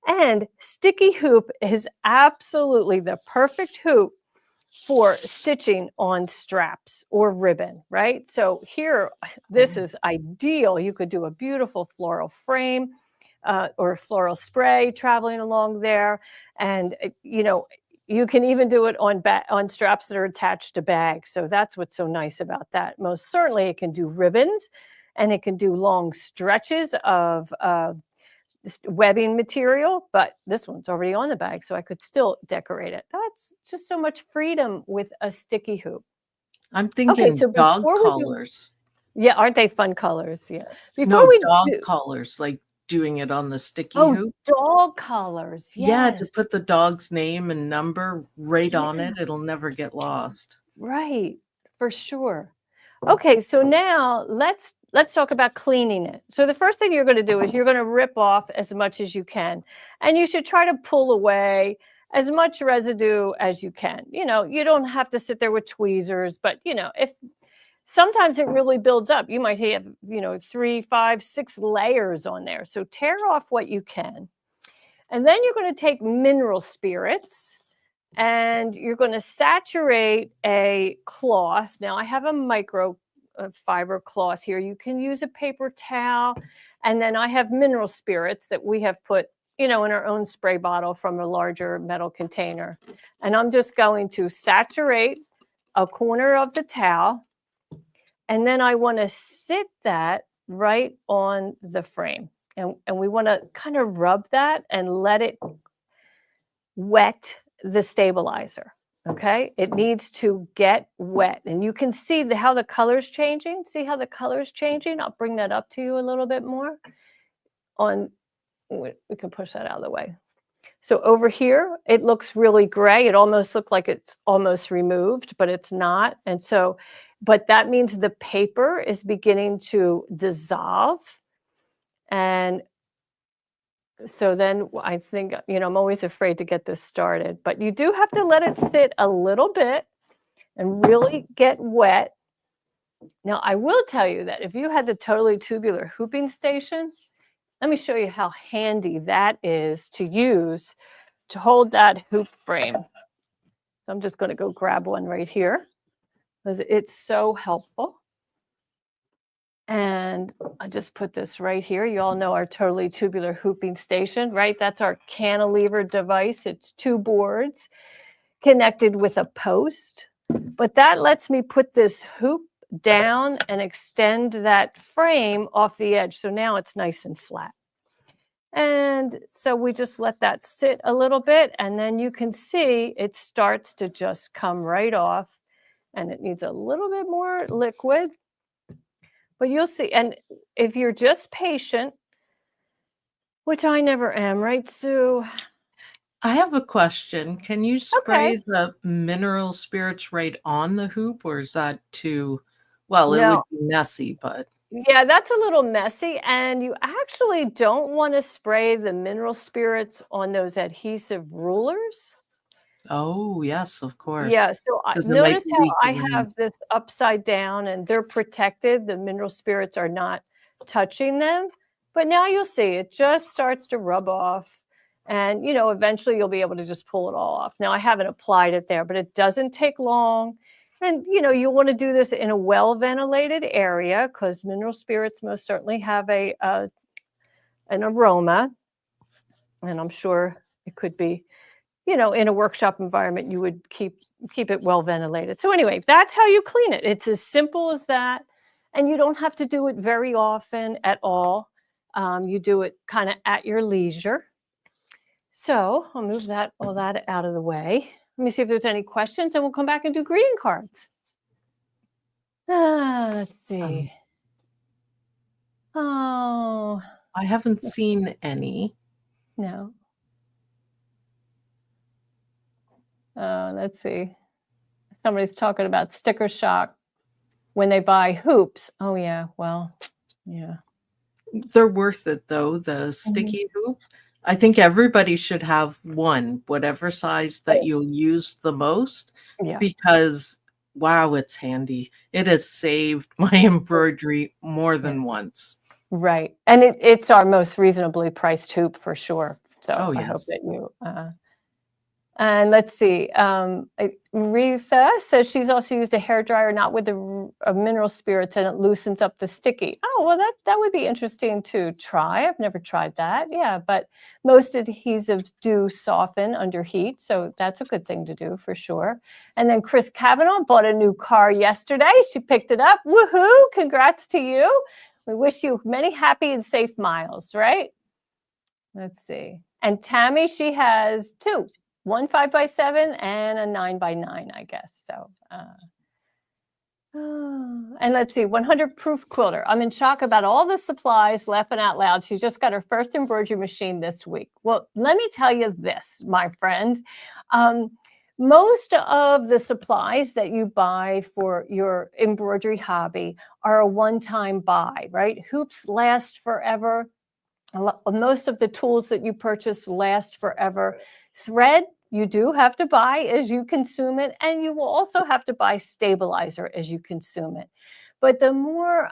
[SPEAKER 1] And sticky hoop is absolutely the perfect hoop for stitching on straps or ribbon, right? So here, this is ideal. You could do a beautiful floral frame or floral spray traveling along there. And, you can even do it on straps that are attached to bags. So that's what's so nice about that. Most certainly it can do ribbons and it can do long stretches of webbing material, but this one's already on the bag, so I could still decorate it. That's just so much freedom with a sticky hoop.
[SPEAKER 2] I'm thinking dog collars.
[SPEAKER 1] Yeah, aren't they fun colors? Yeah.
[SPEAKER 2] Dog collars, like doing it on the sticky hoop.
[SPEAKER 1] Dog collars. Yes.
[SPEAKER 2] Yeah, to put the dog's name and number right on it. It'll never get lost.
[SPEAKER 1] Right, for sure. Okay, so now let's talk about cleaning it. So the first thing you're going to do is you're going to rip off as much as you can. And you should try to pull away as much residue as you can. You don't have to sit there with tweezers, but if sometimes it really builds up, you might have, 3, 5, 6 layers on there. So tear off what you can. And then you're going to take mineral spirits and you're going to saturate a cloth. Now I have a micro fiber cloth here. You can use a paper towel. And then I have mineral spirits that we have put, in our own spray bottle from a larger metal container. And I'm just going to saturate a corner of the towel. And then I want to sit that right on the frame. And we want to kind of rub that and let it wet the stabilizer. Okay, it needs to get wet, and you can see how the color's changing. See how the color's changing? I'll bring that up to you a little bit more. We can push that out of the way. So over here, it looks really gray. It almost looks like it's almost removed, but it's not. And so, but that means the paper is beginning to dissolve. And so then I think, I'm always afraid to get this started, but you do have to let it sit a little bit and really get wet. Now, I will tell you that if you had the totally tubular hooping station, let me show you how handy that is to use to hold that hoop frame. So I'm just going to go grab one right here because it's so helpful. And I just put this right here. You all know our totally tubular hooping station, right? That's our cantilever device. It's 2 boards connected with a post. But that lets me put this hoop down and extend that frame off the edge. So now it's nice and flat. And so we just let that sit a little bit. And then you can see it starts to just come right off. And it needs a little bit more liquid. But you'll see, and if you're just patient, which I never am, right, Sue?
[SPEAKER 2] I have a question. Can you spray the mineral spirits right on the hoop, or is that too, well, it would be messy, but.
[SPEAKER 1] Yeah, that's a little messy, and you actually don't wanna spray the mineral spirits on those adhesive rulers.
[SPEAKER 2] Oh, yes, of course,
[SPEAKER 1] Yeah, so I
[SPEAKER 2] 'cause it might
[SPEAKER 1] notice how
[SPEAKER 2] leak
[SPEAKER 1] I
[SPEAKER 2] around.
[SPEAKER 1] have this upside down and they're protected, the mineral spirits are not touching them, but now you'll see it just starts to rub off and, eventually you'll be able to just pull it all off. Now I haven't applied it there, but it doesn't take long, and, you wanna do this in a well-ventilated area because mineral spirits most certainly have an aroma, and I'm sure it could be in a workshop environment, you would keep it well ventilated. So anyway, that's how you clean it. It's as simple as that, and you don't have to do it very often at all. You do it kind of at your leisure. So I'll move all that out of the way. Let me see if there's any questions, and we'll come back and do greeting cards. Let's
[SPEAKER 2] Um,
[SPEAKER 1] see. Oh
[SPEAKER 2] I haven't seen any.
[SPEAKER 1] no. Let's see. Somebody's talking about sticker shock when they buy hoops. Oh yeah. Well, yeah.
[SPEAKER 2] They're worth it though, the
[SPEAKER 1] Mhm.
[SPEAKER 2] sticky hoops. I think everybody should have one, whatever size that
[SPEAKER 1] Oh,
[SPEAKER 2] you'll use the most,
[SPEAKER 1] yeah,
[SPEAKER 2] because wow, it's handy. It has saved my embroidery more
[SPEAKER 1] yeah,
[SPEAKER 2] than once.
[SPEAKER 1] right, and it's our most reasonably priced hoop for sure, so
[SPEAKER 2] Oh,
[SPEAKER 1] I hope
[SPEAKER 2] yes.
[SPEAKER 1] that and let's see, Retha says she's also used a hairdryer, not with the mineral spirits, and it loosens up the sticky. Oh, well, that would be interesting to try. I've never tried that, yeah, but most adhesives do soften under heat, so that's a good thing to do for sure. And then Chris Kavanaugh bought a new car yesterday. She picked it up. Woohoo! Congrats to you. We wish you many happy and safe miles, right? Let's see. And Tammy, she has two, one 5x7 and a 9x9, I guess. So, and let's see, 100 proof quilter. I'm in shock about all the supplies, laughing out loud. She just got her first embroidery machine this week. Well, let me tell you this, my friend. Um, most of the supplies that you buy for your embroidery hobby are a one-time buy, right? Hoops last forever. Most of the tools that you purchase last forever. Thread, you do have to buy as you consume it, and you will also have to buy stabilizer as you consume it. But the more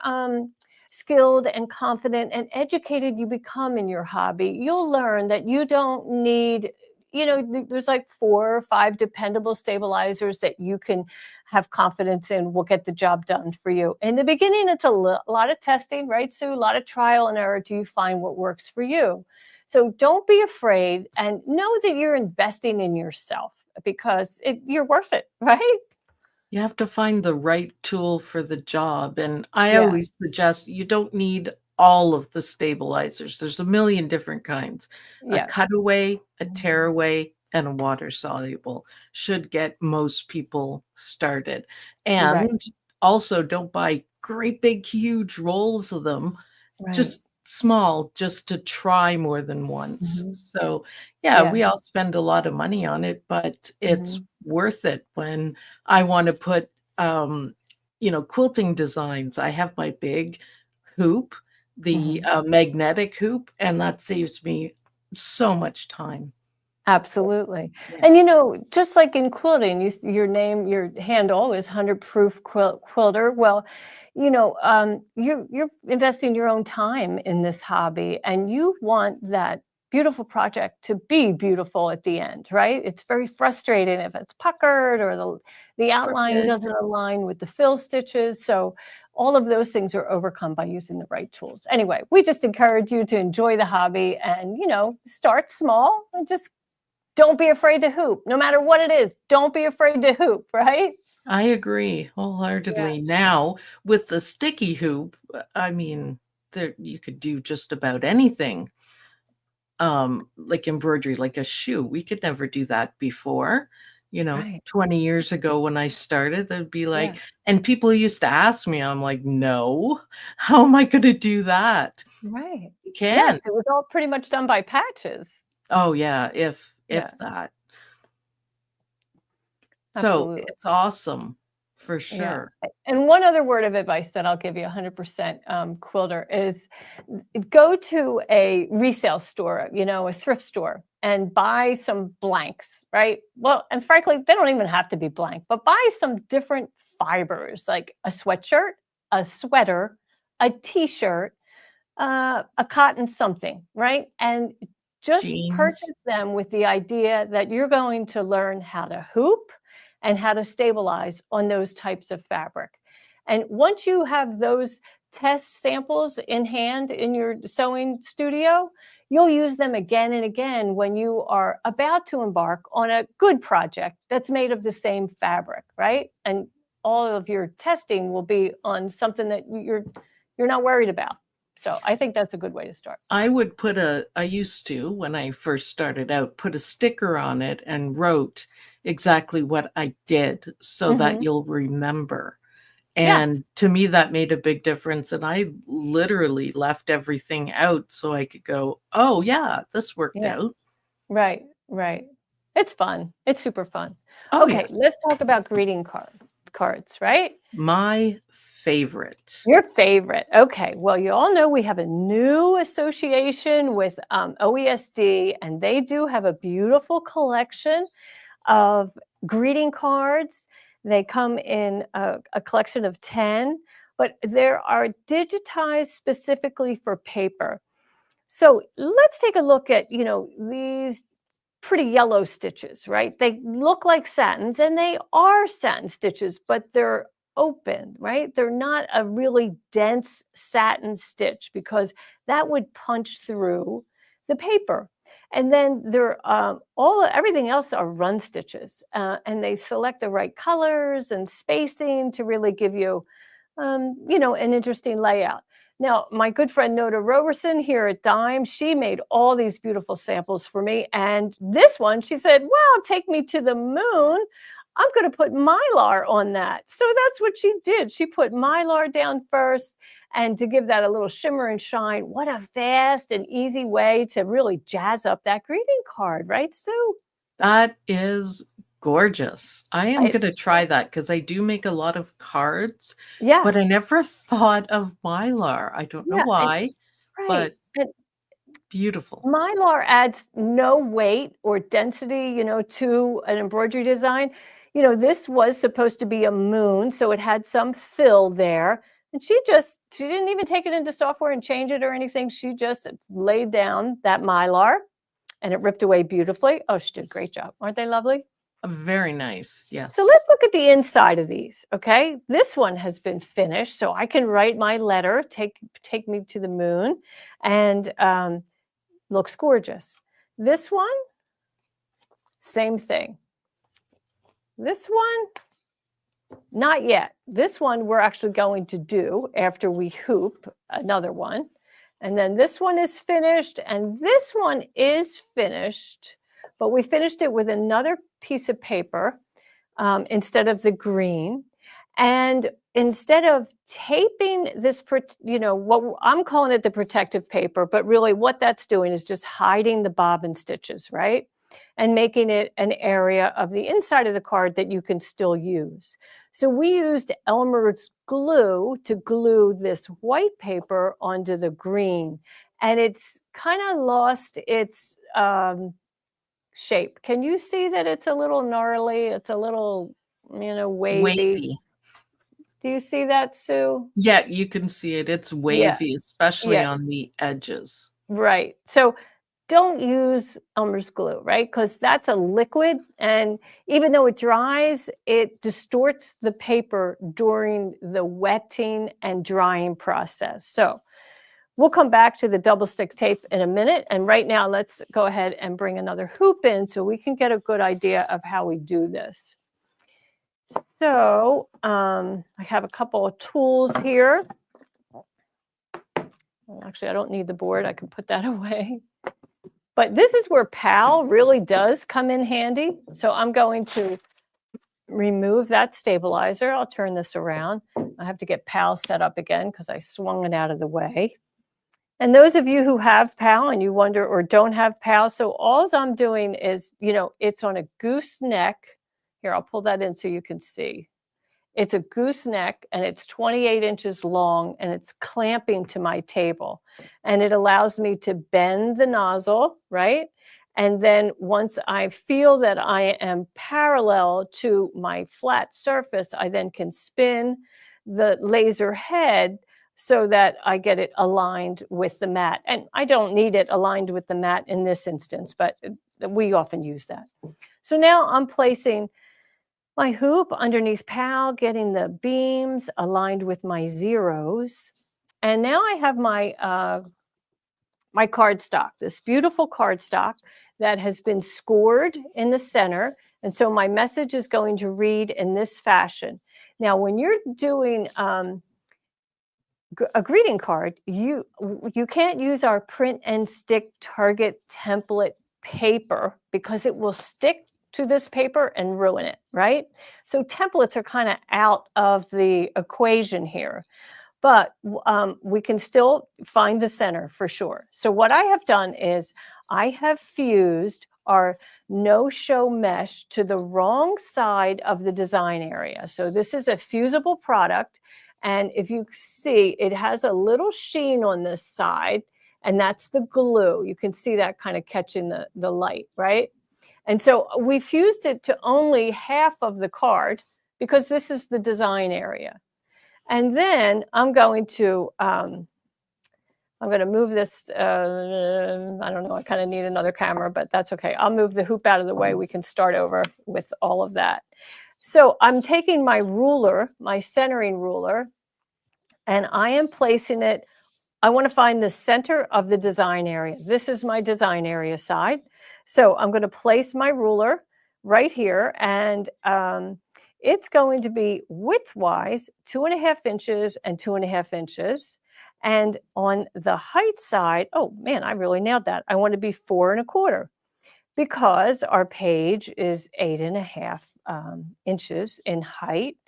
[SPEAKER 1] skilled and confident and educated you become in your hobby, you'll learn that you don't need, there's like 4 or 5 dependable stabilizers that you can have confidence in will get the job done for you. In the beginning, it's a lot of testing, right, Sue? A lot of trial and error. Do you find what works for you? So don't be afraid and know that you're investing in yourself because you're worth it, right?
[SPEAKER 2] You have to find the right tool for the job, and I
[SPEAKER 1] Yeah,
[SPEAKER 2] always suggest you don't need all of the stabilizers. There's a million different kinds. A
[SPEAKER 1] yeah,
[SPEAKER 2] cutaway, a
[SPEAKER 1] mhm,
[SPEAKER 2] tearaway, and a water soluble should get most people started.
[SPEAKER 1] right,
[SPEAKER 2] And also don't buy great big huge rolls of them,
[SPEAKER 1] right.
[SPEAKER 2] just small, just to try more than once.
[SPEAKER 1] Mhm,
[SPEAKER 2] So, yeah,
[SPEAKER 1] yeah,
[SPEAKER 2] we all spend a lot of money on it, but it's
[SPEAKER 1] mhm,
[SPEAKER 2] worth it when I wanna put, um, quilting designs. I have my big hoop, the,
[SPEAKER 1] mhm.
[SPEAKER 2] magnetic hoop, and that saves me so much time.
[SPEAKER 1] Absolutely.
[SPEAKER 2] Yeah,
[SPEAKER 1] And just like in quilting, your handle is 100 proof quilter. Well, you're investing your own time in this hobby and you want that beautiful project to be beautiful at the end, right? It's very frustrating if it's puckered or the outline
[SPEAKER 2] crooked.
[SPEAKER 1] doesn't align with the fill stitches. So all of those things are overcome by using the right tools. Anyway, we just encourage you to enjoy the hobby and, start small and just don't be afraid to hoop. No matter what it is, don't be afraid to hoop, right?
[SPEAKER 2] I agree
[SPEAKER 1] Yeah.
[SPEAKER 2] wholeheartedly. Now, with the sticky hoop, I mean, there you could do just about anything, like embroidery, like a shoe. We could never do that before.
[SPEAKER 1] Right.
[SPEAKER 2] 20 years ago when I started, they'd be
[SPEAKER 1] Yeah.
[SPEAKER 2] like, and people used to ask me, I'm like, "No, how am I gonna do that?"
[SPEAKER 1] Right.
[SPEAKER 2] You
[SPEAKER 1] Yes,
[SPEAKER 2] can't.
[SPEAKER 1] it was all pretty much done by patches.
[SPEAKER 2] Oh, yeah, if
[SPEAKER 1] Yeah,
[SPEAKER 2] that. So,
[SPEAKER 1] absolutely.
[SPEAKER 2] it's awesome. for
[SPEAKER 1] Yeah.
[SPEAKER 2] sure.
[SPEAKER 1] And one other word of advice that I'll give you, 100% quilter, is go to a resale store, a thrift store, and buy some blanks, right? Well, and frankly, they don't even have to be blank, but buy some different fibers, like a sweatshirt, a sweater, a t-shirt, a cotton something, right? And just
[SPEAKER 2] Jeans.
[SPEAKER 1] purchase them with the idea that you're going to learn how to hoop and how to stabilize on those types of fabric. And once you have those test samples in hand in your sewing studio, you'll use them again and again when you are about to embark on a good project that's made of the same fabric, right? And all of your testing will be on something that you're not worried about. So I think that's a good way to start.
[SPEAKER 2] I used to, when I first started out, put a sticker on it and wrote exactly what I did so that
[SPEAKER 1] Mhm.
[SPEAKER 2] you'll remember.
[SPEAKER 1] Yes.
[SPEAKER 2] And to me, that made a big difference. And I literally left everything out so I could go, oh, yeah, this worked
[SPEAKER 1] Yeah.
[SPEAKER 2] out.
[SPEAKER 1] Right. Right. It's fun. It's super fun.
[SPEAKER 2] Oh,
[SPEAKER 1] Okay,
[SPEAKER 2] yes.
[SPEAKER 1] let's talk about cards, right?
[SPEAKER 2] My favorite.
[SPEAKER 1] Your favorite. Okay. Well, you all know we have a new association with OESD, and they do have a beautiful collection of greeting cards. They come in a collection of 10, but there are digitized specifically for paper. So let's take a look at, these pretty yellow stitches, right? They look like satins and they are satin stitches, but they're open, right? They're not a really dense satin stitch because that would punch through the paper. And then they're everything else are run stitches, and they select the right colors and spacing to really give you, an interesting layout. Now, my good friend Nota Roberson here at Dime, she made all these beautiful samples for me. And this one, she said, well, take me to the moon. I'm going to put Mylar on that. So that's what she did. She put Mylar down first. And to give that a little shimmer and shine, what a fast and easy way to really jazz up that greeting card, right, Sue?
[SPEAKER 2] That is gorgeous. I am
[SPEAKER 1] I,
[SPEAKER 2] going to try that because I do make a lot of cards,
[SPEAKER 1] yeah,
[SPEAKER 2] but I never thought of Mylar. I don't know
[SPEAKER 1] yeah. And
[SPEAKER 2] why,
[SPEAKER 1] right.
[SPEAKER 2] but
[SPEAKER 1] And
[SPEAKER 2] beautiful.
[SPEAKER 1] Mylar adds no weight or density, to an embroidery design. This was supposed to be a moon, so it had some fill there. And she didn't even take it into software and change it or anything. She just laid down that Mylar and it ripped away beautifully. Oh, she did a great job. Aren't they lovely?
[SPEAKER 2] Very nice.
[SPEAKER 1] So
[SPEAKER 2] Yes.
[SPEAKER 1] let's look at the inside of these, okay? This one has been finished, so I can write my letter, take me to the moon, and looks gorgeous. This one, same thing. This one, not yet. This one we're actually going to do after we hoop another one. And then this one is finished, and this one is finished, but we finished it with another piece of paper instead of the green. And instead of taping this, what I'm calling it the protective paper, but really what that's doing is just hiding the bobbin stitches, right? And making it an area of the inside of the card that you can still use. So we used Elmer's glue to glue this white paper onto the green. And it's kind of lost its shape. Can you see that it's a little gnarly? It's a little, wavy.
[SPEAKER 2] Wavy.
[SPEAKER 1] Do you see that, Sue?
[SPEAKER 2] Yeah, you can see it. It's
[SPEAKER 1] Yeah,
[SPEAKER 2] wavy, especially
[SPEAKER 1] yeah,
[SPEAKER 2] on the edges.
[SPEAKER 1] right. So don't use Elmer's glue, right? Because that's a liquid. And even though it dries, it distorts the paper during the wetting and drying process. So we'll come back to the double stick tape in a minute. And right now, let's go ahead and bring another hoop in so we can get a good idea of how we do this. So I have a couple of tools here. Well, actually, I don't need the board. I can put that away. But this is where PAL really does come in handy. So I'm going to remove that stabilizer. I'll turn this around. I have to get PAL set up again because I swung it out of the way. And those of you who have PAL and you wonder or don't have PAL, so all I'm doing is, it's on a gooseneck. Here, I'll pull that in so you can see. It's a gooseneck and it's 28 inches long and it's clamping to my table. And it allows me to bend the nozzle, right? And then once I feel that I am parallel to my flat surface, I then can spin the laser head so that I get it aligned with the mat. And I don't need it aligned with the mat in this instance, but we often use that. So now I'm placing my hoop underneath PAL, getting the beams aligned with my zeros. And now I have my cardstock, this beautiful cardstock that has been scored in the center. And so my message is going to read in this fashion. Now, when you're doing a greeting card, you can't use our print and stick Target template paper because it will stick to this paper and ruin it, right? So templates are kind of out of the equation here, but we can still find the center for sure. So what I have done is I have fused our no-show mesh to the wrong side of the design area. So this is a fusible product. And if you see, it has a little sheen on this side, and that's the glue. You can see that kind of catching the light, right? And so we fused it to only half of the card because this is the design area. And then I'm going to move this. I don't know. I kind of need another camera, but that's okay. I'll move the hoop out of the way. We can start over with all of that. So I'm taking my ruler, my centering ruler, and I am placing it. I want to find the center of the design area. This is my design area side. So I'm going to place my ruler right here, and it's going to be widthwise 2.5 inches and 2.5 inches. And on the height side, oh man, I really nailed that. I want to be 4.25 because our page is 8.5 inches in height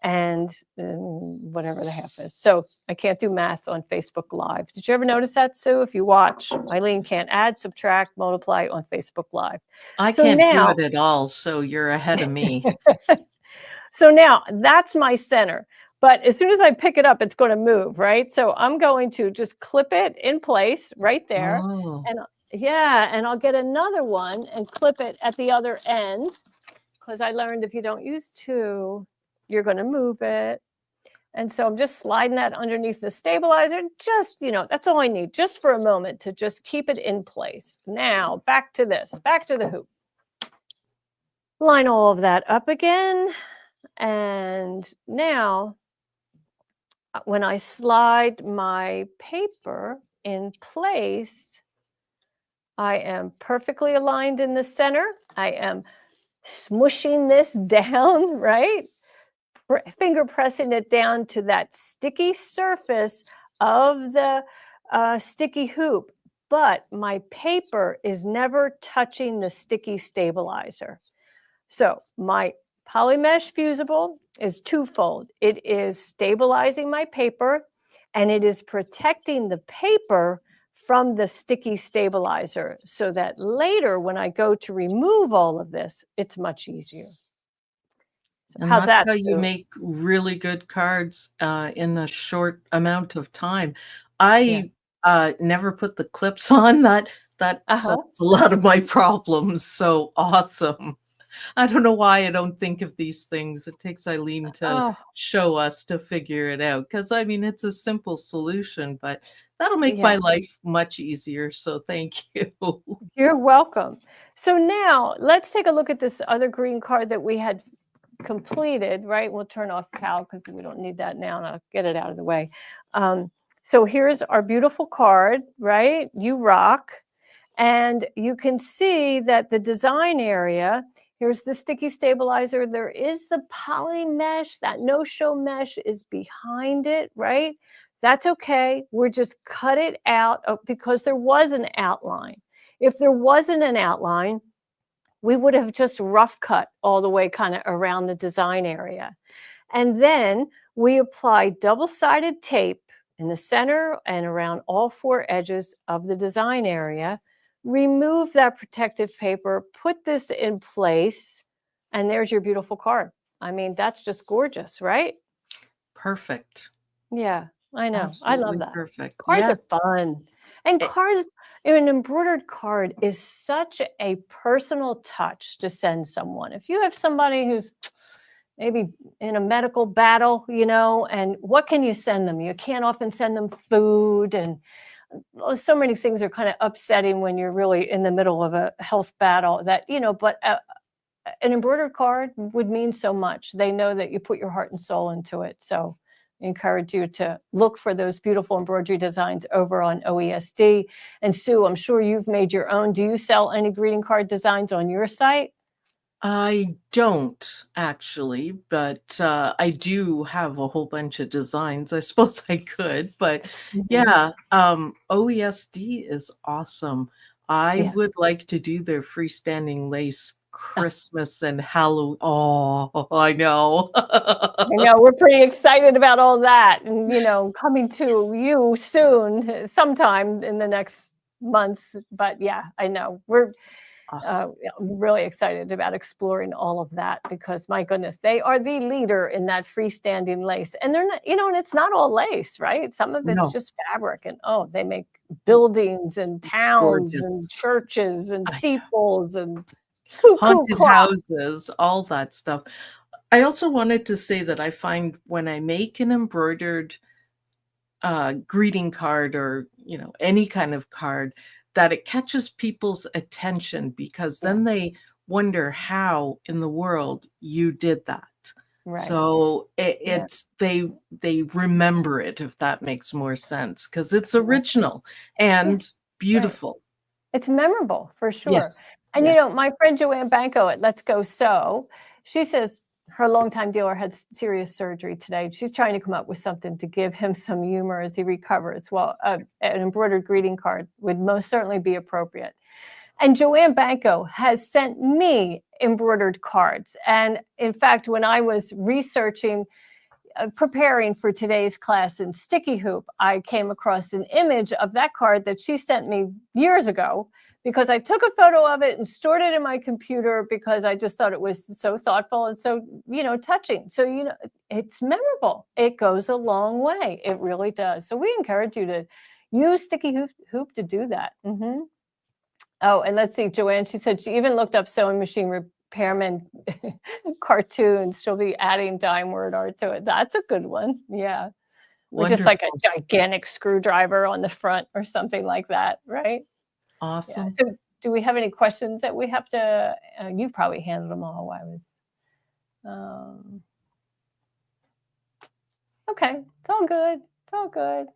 [SPEAKER 1] and whatever the half is. So I can't do math on Facebook Live. Did you ever notice that, Sue? If you watch, Eileen can't add, subtract, multiply on Facebook Live.
[SPEAKER 2] I
[SPEAKER 1] So
[SPEAKER 2] can't do
[SPEAKER 1] now,
[SPEAKER 2] it at all, so you're ahead of me.
[SPEAKER 1] so now that's my center. But as soon as I pick it up, it's going to move, right? So I'm going to just clip it in place right there.
[SPEAKER 2] Oh.
[SPEAKER 1] And yeah, and I'll get another one and clip it at the other end because I learned if you don't use two, you're going to move it. And so I'm just sliding that underneath the stabilizer. Just, that's all I need, just for a moment to just keep it in place. Now, back to this, back to the hoop. Line all of that up again. And now, when I slide my paper in place, I am perfectly aligned in the center. I am smushing this down, right? Finger pressing it down to that sticky surface of the sticky hoop, but my paper is never touching the sticky stabilizer. So my Polymesh Fusible is twofold. It is stabilizing my paper, and it is protecting the paper from the sticky stabilizer so that later when I go to remove all of this, it's much easier.
[SPEAKER 2] And
[SPEAKER 1] How's
[SPEAKER 2] that's
[SPEAKER 1] that,
[SPEAKER 2] how you
[SPEAKER 1] Sue?
[SPEAKER 2] make really good cards in a short amount of time.
[SPEAKER 1] Yeah.
[SPEAKER 2] I never put the clips on. That
[SPEAKER 1] Uh-huh.
[SPEAKER 2] solves a lot of my problems. So awesome. I don't know why I don't think of these things. It takes Eileen to
[SPEAKER 1] Oh,
[SPEAKER 2] show us to figure it out. Because I mean, it's a simple solution, but that'll make my
[SPEAKER 1] yeah.
[SPEAKER 2] life much easier. So thank you.
[SPEAKER 1] You're welcome. So now let's take a look at this other green card that we had completed, right? We'll turn off Cal because we don't need that now, and I'll get it out of the way. So here's our beautiful card, right? You rock. And you can see that the design area, here's the sticky stabilizer. There is the poly mesh, that no-show mesh is behind it, right? That's okay. We're just cut it out because there was an outline. If there wasn't an outline, we would have just rough cut all the way kind of around the design area. And then we apply double-sided tape in the center and around all 4 edges of the design area. Remove that protective paper, put this in place, and there's your beautiful card. I mean, that's just gorgeous, right?
[SPEAKER 2] Perfect.
[SPEAKER 1] Yeah, I know. I love
[SPEAKER 2] Absolutely
[SPEAKER 1] that.
[SPEAKER 2] perfect.
[SPEAKER 1] Cards
[SPEAKER 2] Yeah.
[SPEAKER 1] are fun. And
[SPEAKER 2] It,
[SPEAKER 1] cards, an embroidered card is such a personal touch to send someone. If you have somebody who's maybe in a medical battle, and what can you send them? You can't often send them food, and so many things are kind of upsetting when you're really in the middle of a health battle that, but an embroidered card would mean so much. They know that you put your heart and soul into it. So I encourage you to look for those beautiful embroidery designs over on OESD. And Sue, I'm sure you've made your own. Do you sell any greeting card designs on your site?
[SPEAKER 2] I don't actually, but I do have a whole bunch of designs. I suppose I could, but
[SPEAKER 1] Mhm.
[SPEAKER 2] yeah, OESD is awesome. I
[SPEAKER 1] Yeah.
[SPEAKER 2] would like to do their freestanding lace Christmas and Halloween. Oh, I know.
[SPEAKER 1] I know we're pretty excited about all that, and coming to you soon, sometime in the next months. But yeah, I know we're
[SPEAKER 2] Awesome.
[SPEAKER 1] yeah, I'm really excited about exploring all of that because my goodness, they are the leader in that freestanding lace, and they're not, and it's not all lace, right? Some of it's
[SPEAKER 2] No,
[SPEAKER 1] just fabric, and they make buildings and towns and
[SPEAKER 2] gorgeous.
[SPEAKER 1] churches and
[SPEAKER 2] I
[SPEAKER 1] steeples and cuckoo
[SPEAKER 2] Haunted
[SPEAKER 1] clock.
[SPEAKER 2] houses, all that stuff. I also wanted to say that I find when I make an embroidered greeting card or any kind of card that it catches people's attention because
[SPEAKER 1] Yeah,
[SPEAKER 2] then they wonder how in the world you did that.
[SPEAKER 1] right.
[SPEAKER 2] So
[SPEAKER 1] Yeah,
[SPEAKER 2] it's they remember it, if that makes more sense, because it's
[SPEAKER 1] yeah,
[SPEAKER 2] original
[SPEAKER 1] yeah,
[SPEAKER 2] and
[SPEAKER 1] right.
[SPEAKER 2] beautiful.
[SPEAKER 1] It's memorable for sure.
[SPEAKER 2] Yes,
[SPEAKER 1] And
[SPEAKER 2] yes.
[SPEAKER 1] my friend Joanne Banco at Let's Go Sew, she says her longtime dealer had serious surgery today. She's trying to come up with something to give him some humor as he recovers. Well, an embroidered greeting card would most certainly be appropriate. And Joanne Banco has sent me embroidered cards. And in fact, when I was researching preparing for today's class in Sticky Hoop, I came across an image of that card that she sent me years ago because I took a photo of it and stored it in my computer because I just thought it was so thoughtful and so, touching. So, it's memorable. It goes a long way. It really does. So we encourage you to use Sticky Hoop to do that. Oh, and let's see, Joanne, she said she even looked up sewing machine repairman cartoons. She'll be adding dime word art to it. That's a good one. Yeah. With just like a
[SPEAKER 2] Wonderful.
[SPEAKER 1] gigantic screwdriver on the front or something like that, right? Yeah.
[SPEAKER 2] Awesome.
[SPEAKER 1] So do we have any questions that we have to, you probably handled them all while I was, um, okay. It's all good. It's all good.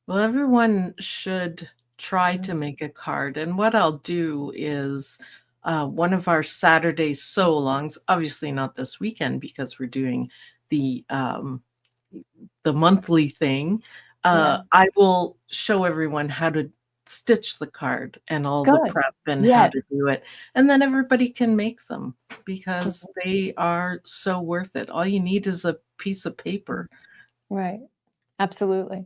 [SPEAKER 2] Well, everyone should try
[SPEAKER 1] Mhm.
[SPEAKER 2] to make a card. And what I'll do is one of our Saturday sew-alongs, obviously not this weekend because we're doing the um, the monthly thing.
[SPEAKER 1] Yeah.
[SPEAKER 2] I will show everyone how to stitch the card and all the
[SPEAKER 1] Good.
[SPEAKER 2] prep and how
[SPEAKER 1] Yes.
[SPEAKER 2] to do it. And then everybody can make them because
[SPEAKER 1] Mhm.
[SPEAKER 2] they are so worth it. All you need is a piece of paper.
[SPEAKER 1] Right. Absolutely.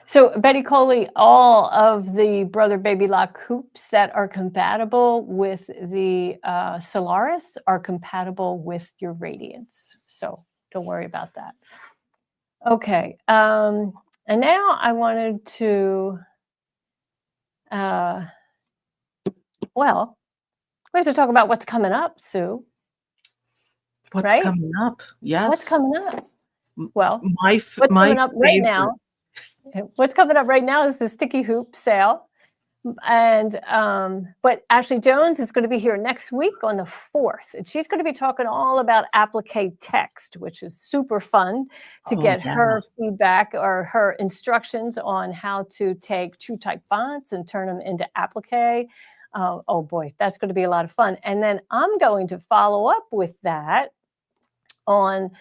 [SPEAKER 1] So, Betty Coley, all of the Brother Baby Lock hoops that are compatible with the Solaris are compatible with your Radiance. So, don't worry about that. Okay. And now I wanted to, uh, well, we have to talk about what's coming up, Sue,
[SPEAKER 2] What's
[SPEAKER 1] right?
[SPEAKER 2] coming up?
[SPEAKER 1] What's
[SPEAKER 2] Yes.
[SPEAKER 1] coming up? Well, what's
[SPEAKER 2] My
[SPEAKER 1] coming up right
[SPEAKER 2] favorite.
[SPEAKER 1] now? What's coming up right now is the Sticky Hoop sale. And but Ashley Jones is going to be here next week on the 4th, and she's going to be talking all about applique text, which is super fun to
[SPEAKER 2] Oh,
[SPEAKER 1] get
[SPEAKER 2] yeah.
[SPEAKER 1] her feedback or her instructions on how to take true type fonts and turn them into applique. Oh boy, that's going to be a lot of fun. And then I'm going to follow up with that on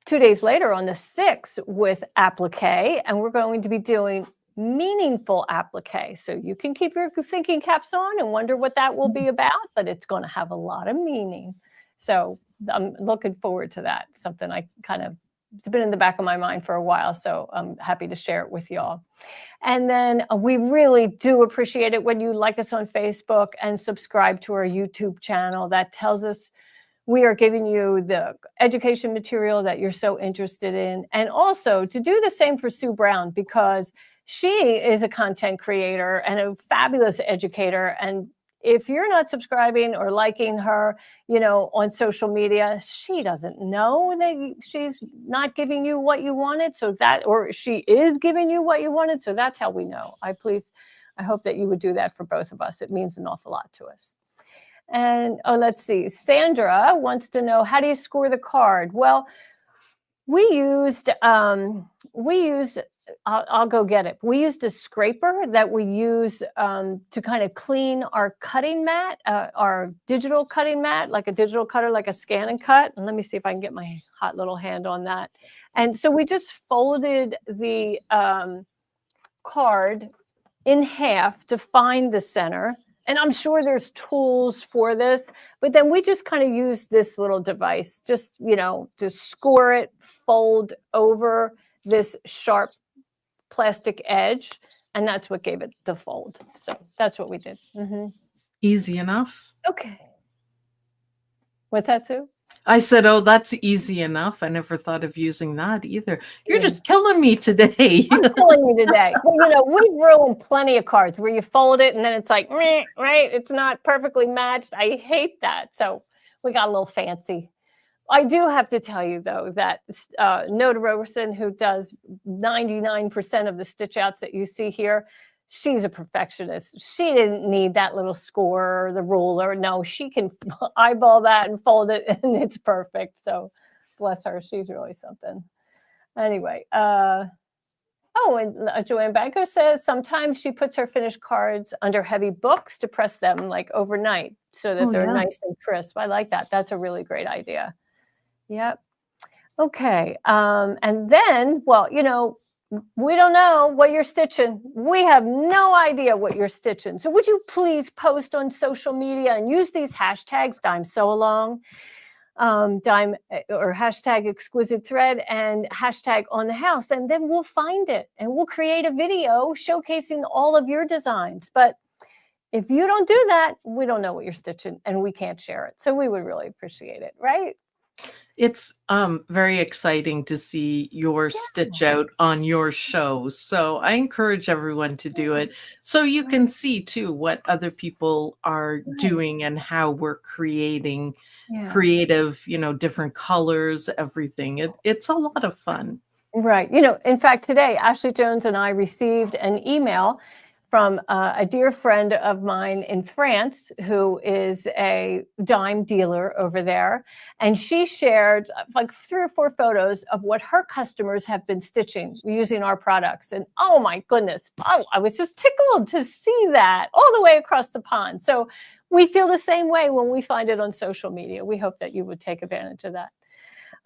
[SPEAKER 1] 2 days later on the 6th with applique, and we're going to be doing meaningful applique. So you can keep your thinking caps on and wonder what that will be about, but it's going to have a lot of meaning. So I'm looking forward to that. Something I kind of, it's been in the back of my mind for a while, so I'm happy to share it with y'all. And then we really do appreciate it when you like us on Facebook and subscribe to our YouTube channel. That tells us we are giving you the education material that you're so interested in. And also to do the same for Sue Brown, because she is a content creator and a fabulous educator. And if you're not subscribing or liking her, on social media, she doesn't know that she's not giving you what you wanted. Or she is giving you what you wanted. So that's how we know. I hope that you would do that for both of us. It means an awful lot to us. And let's see. Sandra wants to know, how do you score the card? Well, we used, I'll go get it. We used a scraper that we use to kind of clean our cutting mat, our digital cutting mat, like a digital cutter, like a scan and cut. And let me see if I can get my hot little hand on that. And so we just folded the card in half to find the center. And I'm sure there's tools for this, but then we just kind of use this little device, just, to score it, fold over this sharp plastic edge. And that's what gave it the fold. So that's what we did.
[SPEAKER 2] Easy enough.
[SPEAKER 1] Okay. What's that, Sue?
[SPEAKER 2] I said, oh, that's easy enough. I never thought of using that either. You're just killing me today.
[SPEAKER 1] I'm killing you today. Well, we've ruined plenty of cards where you fold it and then it's like, meh, right? It's not perfectly matched. I hate that. So we got a little fancy. I do have to tell you, though, that Noda Roberson, who does 99% of the stitch outs that you see here, she's a perfectionist. She didn't need that little score or the ruler. No, she can eyeball that and fold it, and it's perfect. So bless her. She's really something. Anyway. And Joanne Banco says sometimes she puts her finished cards under heavy books to press them like overnight so that they're nice and crisp. I like that. That's a really great idea. Yep. Okay. And then, we don't know what you're stitching. We have no idea what you're stitching. So would you please post on social media and use these hashtags, Dime Sew Along, Dime or hashtag Exquisite Thread and hashtag On the House. And then we'll find it and we'll create a video showcasing all of your designs. But if you don't do that, we don't know what you're stitching and we can't share it. So we would really appreciate it, right?
[SPEAKER 2] It's very exciting to see your stitch out on your show. So I encourage everyone to do it so you can see too what other people are doing and how we're creating creative, different colors, everything. It's a lot of fun.
[SPEAKER 1] Right. In fact, today, Ashley Jones and I received an email from a dear friend of mine in France who is a dime dealer over there. And she shared like 3 or 4 photos of what her customers have been stitching using our products. And oh my goodness, I was just tickled to see that all the way across the pond. So we feel the same way when we find it on social media. We hope that you would take advantage of that.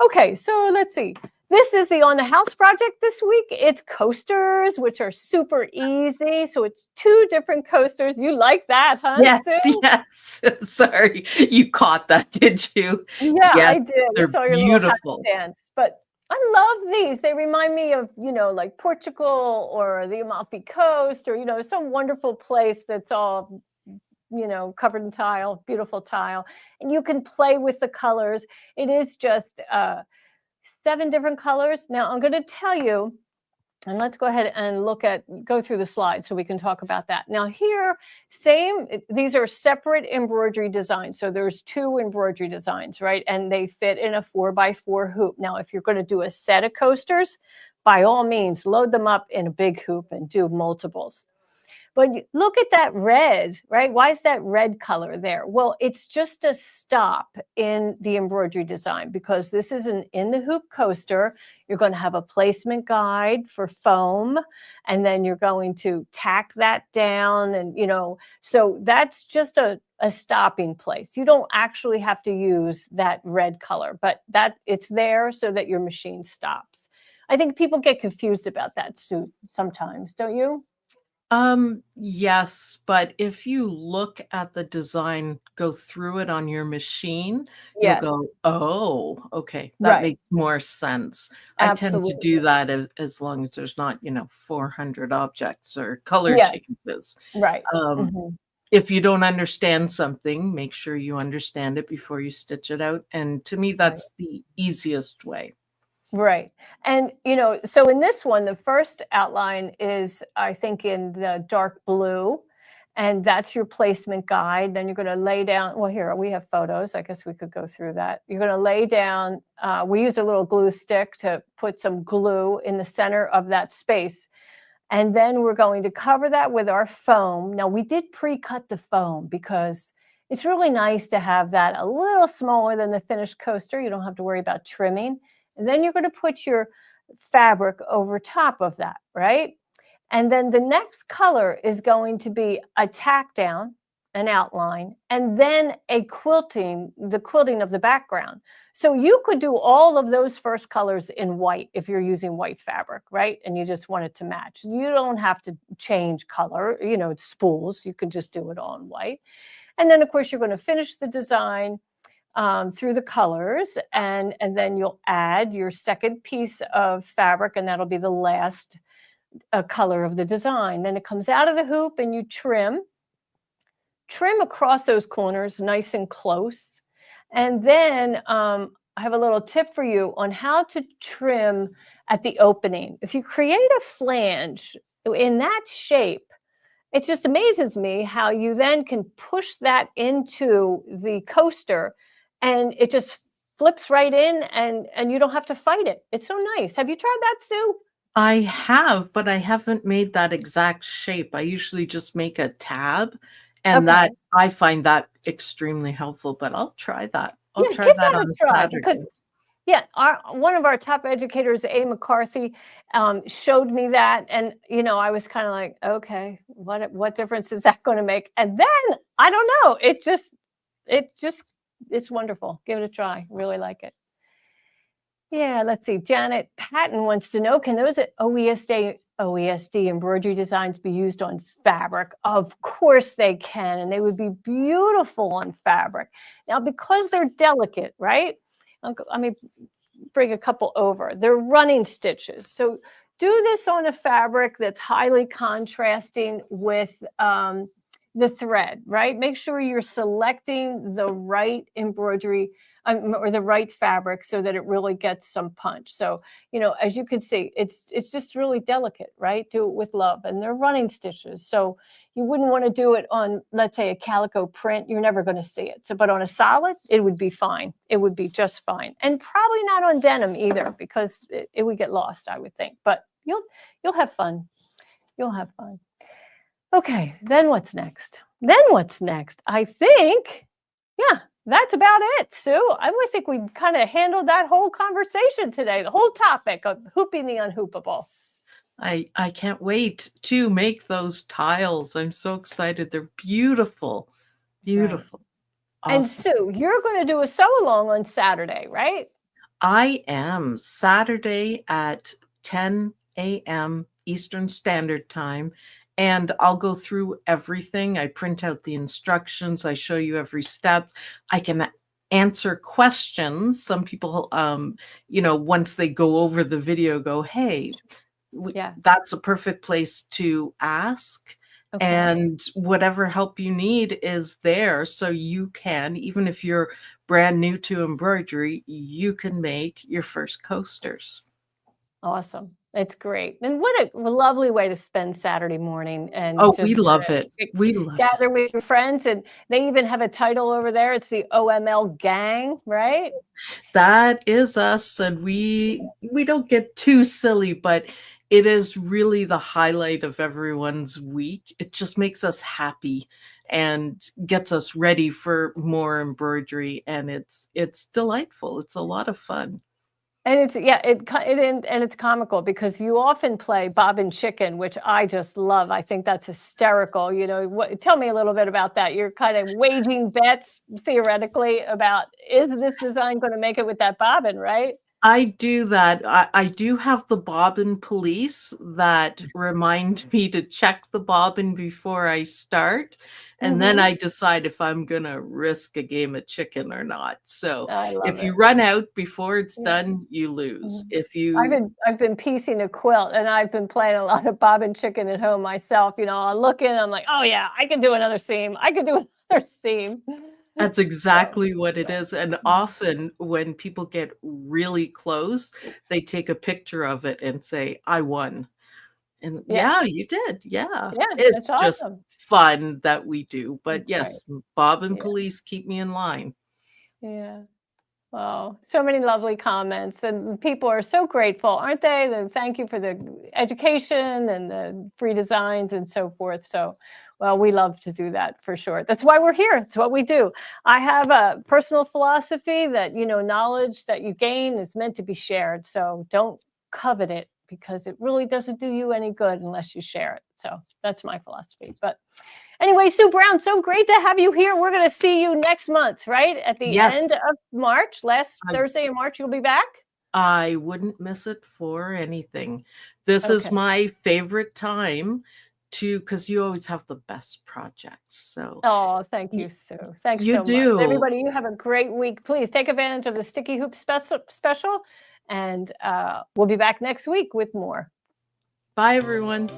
[SPEAKER 1] Okay, so let's see. This is the On the House project this week. It's coasters, which are super easy. So it's 2 different coasters. You like that, huh?
[SPEAKER 2] Yes,
[SPEAKER 1] Sue?
[SPEAKER 2] yes. Sorry, you caught that, did you?
[SPEAKER 1] Yeah,
[SPEAKER 2] yes,
[SPEAKER 1] I did.
[SPEAKER 2] They're
[SPEAKER 1] I saw your
[SPEAKER 2] beautiful.
[SPEAKER 1] Little dance. But I love these. They remind me of, like Portugal or the Amalfi Coast or, some wonderful place that's all, covered in tile, beautiful tile. And you can play with the colors. It is just 7 different colors. Now I'm going to tell you, and let's go ahead and go through the slides so we can talk about that. Now here, these are separate embroidery designs. So there's 2 embroidery designs, right? And they fit in a 4x4 hoop. Now, if you're going to do a set of coasters, by all means, load them up in a big hoop and do multiples. But look at that red, right? Why is that red color there? Well, it's just a stop in the embroidery design because this is an in the hoop coaster. You're going to have a placement guide for foam, and then you're going to tack that down. And, so that's just a stopping place. You don't actually have to use that red color, but it's there so that your machine stops. I think people get confused about that sometimes, don't you?
[SPEAKER 2] Yes, but if you look at the design, go through it on your machine,
[SPEAKER 1] Yes.
[SPEAKER 2] you'll go, oh, okay, that makes more sense.
[SPEAKER 1] Absolutely.
[SPEAKER 2] I tend to do that as long as there's not, 400 objects or color changes.
[SPEAKER 1] Right.
[SPEAKER 2] if you don't understand something, make sure you understand it before you stitch it out. And to me,
[SPEAKER 1] Right.
[SPEAKER 2] that's the easiest way.
[SPEAKER 1] Right. And, so in this one, the first outline is, I think, in the dark blue, and that's your placement guide. Then you're going to lay down, well, here we have photos. I guess we could go through that. You're going to lay down, we use a little glue stick to put some glue in the center of that space. And then we're going to cover that with our foam. Now, we did pre-cut the foam because it's really nice to have that a little smaller than the finished coaster. You don't have to worry about trimming. And then you're going to put your fabric over top of that, right? And then the next color is going to be a tack down, an outline, and then the quilting of the background. So you could do all of those first colors in white if you're using white fabric, right? And you just want it to match. You don't have to change color, spools. You can just do it all in white. And then, of course, you're going to finish the design through the colors, and then you'll add your second piece of fabric, and that'll be the last color of the design. Then it comes out of the hoop, and you trim across those corners nice and close. And then I have a little tip for you on how to trim at the opening. If you create a flange in that shape, it just amazes me how you then can push that into the coaster and it just flips right in, and you don't have to fight it. It's so nice. Have you tried that, Sue?
[SPEAKER 2] I have, but I haven't made that exact shape. I usually just make a tab, and
[SPEAKER 1] Okay.
[SPEAKER 2] that I find that extremely helpful, but I'll try that. I'll
[SPEAKER 1] Yeah,
[SPEAKER 2] try
[SPEAKER 1] give
[SPEAKER 2] that
[SPEAKER 1] that a
[SPEAKER 2] on
[SPEAKER 1] try because
[SPEAKER 2] Saturday.
[SPEAKER 1] one of our top educators, A. McCarthy, showed me that, and I was kind of like, okay, what difference is that going to make? And then I don't know, it's wonderful. Give it a try. Really like it. Yeah, let's see. Janet Patton wants to know, can those OESD embroidery designs be used on fabric? Of course they can, and they would be beautiful on fabric. Now, because they're delicate, right? Let me bring a couple over. They're running stitches. So do this on a fabric that's highly contrasting with the thread, right? Make sure you're selecting the right embroidery or the right fabric so that it really gets some punch. So, as you can see, it's just really delicate, right? Do it with love. And they're running stitches. So you wouldn't want to do it on, let's say, a calico print. You're never going to see it. So, but on a solid, it would be fine. It would be just fine. And probably not on denim either, because it would get lost, I would think. But you'll have fun. You'll have fun. Okay, then what's next? I think, yeah, that's about it, Sue. I would think we kind of handled that whole conversation today, the whole topic of hooping the unhoopable.
[SPEAKER 2] I can't wait to make those tiles. I'm so excited. They're beautiful. Beautiful.
[SPEAKER 1] Right. And
[SPEAKER 2] Awesome.
[SPEAKER 1] Sue, you're going to do a sew along on Saturday, right?
[SPEAKER 2] I am Saturday at 10 a.m. Eastern Standard Time, and I'll go through everything. I print out the instructions. I show you every step. I can answer questions. Some people, once they go over the video, go, hey, that's a perfect place to ask. Okay. And whatever help you need is there. So you can, even if you're brand new to embroidery, you can make your first coasters.
[SPEAKER 1] Awesome. It's great. And what a lovely way to spend Saturday morning. And
[SPEAKER 2] we love it. We love
[SPEAKER 1] gather with your friends. And they even have a title over there. It's the OML gang, right?
[SPEAKER 2] That is us. And we don't get too silly, but it is really the highlight of everyone's week. It just makes us happy and gets us ready for more embroidery. And it's delightful. It's a lot of fun.
[SPEAKER 1] And it's comical because you often play Bob and Chicken, which I just love. I think that's hysterical. Tell me a little bit about that. You're kind of waging bets theoretically about, is this design going to make it with that bobbin, right?
[SPEAKER 2] I do that. I do have the bobbin police that remind me to check the bobbin before I start, and then
[SPEAKER 1] Mhm.
[SPEAKER 2] I decide if I'm gonna risk a game of chicken or not. So,
[SPEAKER 1] I love
[SPEAKER 2] if you
[SPEAKER 1] it.
[SPEAKER 2] run out before it's
[SPEAKER 1] Yeah.
[SPEAKER 2] done, you lose.
[SPEAKER 1] Mhm.
[SPEAKER 2] If you
[SPEAKER 1] I've been piecing a quilt, and I've been playing a lot of bobbin chicken at home myself. I look in, I'm like, "Oh yeah, I can do another seam. I could do another seam."
[SPEAKER 2] That's
[SPEAKER 1] So,
[SPEAKER 2] exactly what it
[SPEAKER 1] yeah.
[SPEAKER 2] is, and
[SPEAKER 1] Mhm.
[SPEAKER 2] often when people get really close, they take a picture of it and say, "I won." And
[SPEAKER 1] Yeah,
[SPEAKER 2] yeah, you did, yeah.
[SPEAKER 1] yeah, that's
[SPEAKER 2] It's just
[SPEAKER 1] awesome.
[SPEAKER 2] fun that we do, but
[SPEAKER 1] That's right.
[SPEAKER 2] yes, Bob and
[SPEAKER 1] Yeah,
[SPEAKER 2] Police keep me in line.
[SPEAKER 1] yeah. Oh, so many lovely comments, and people are so grateful, aren't they? Thank you for the education and the free designs and so forth. So, well, we love to do that for sure. That's why we're here. It's what we do. I have a personal philosophy that, knowledge that you gain is meant to be shared. So don't covet it because it really doesn't do you any good unless you share it. So that's my philosophy. But anyway, Sue Brown, so great to have you here. We're going to see you next month, right? At the
[SPEAKER 2] Yes,
[SPEAKER 1] end of March, last
[SPEAKER 2] I
[SPEAKER 1] Thursday in March, you'll be back?
[SPEAKER 2] I wouldn't miss it for anything. This is
[SPEAKER 1] Okay.
[SPEAKER 2] my favorite time to because you always have the best projects, so
[SPEAKER 1] Oh, thank
[SPEAKER 2] y
[SPEAKER 1] you, Sue. Thanks
[SPEAKER 2] you
[SPEAKER 1] so much.
[SPEAKER 2] do.
[SPEAKER 1] Everybody, you have a great week. Please take advantage of the Sticky Hoop special, and we'll be back next week with more.
[SPEAKER 2] Bye, everyone.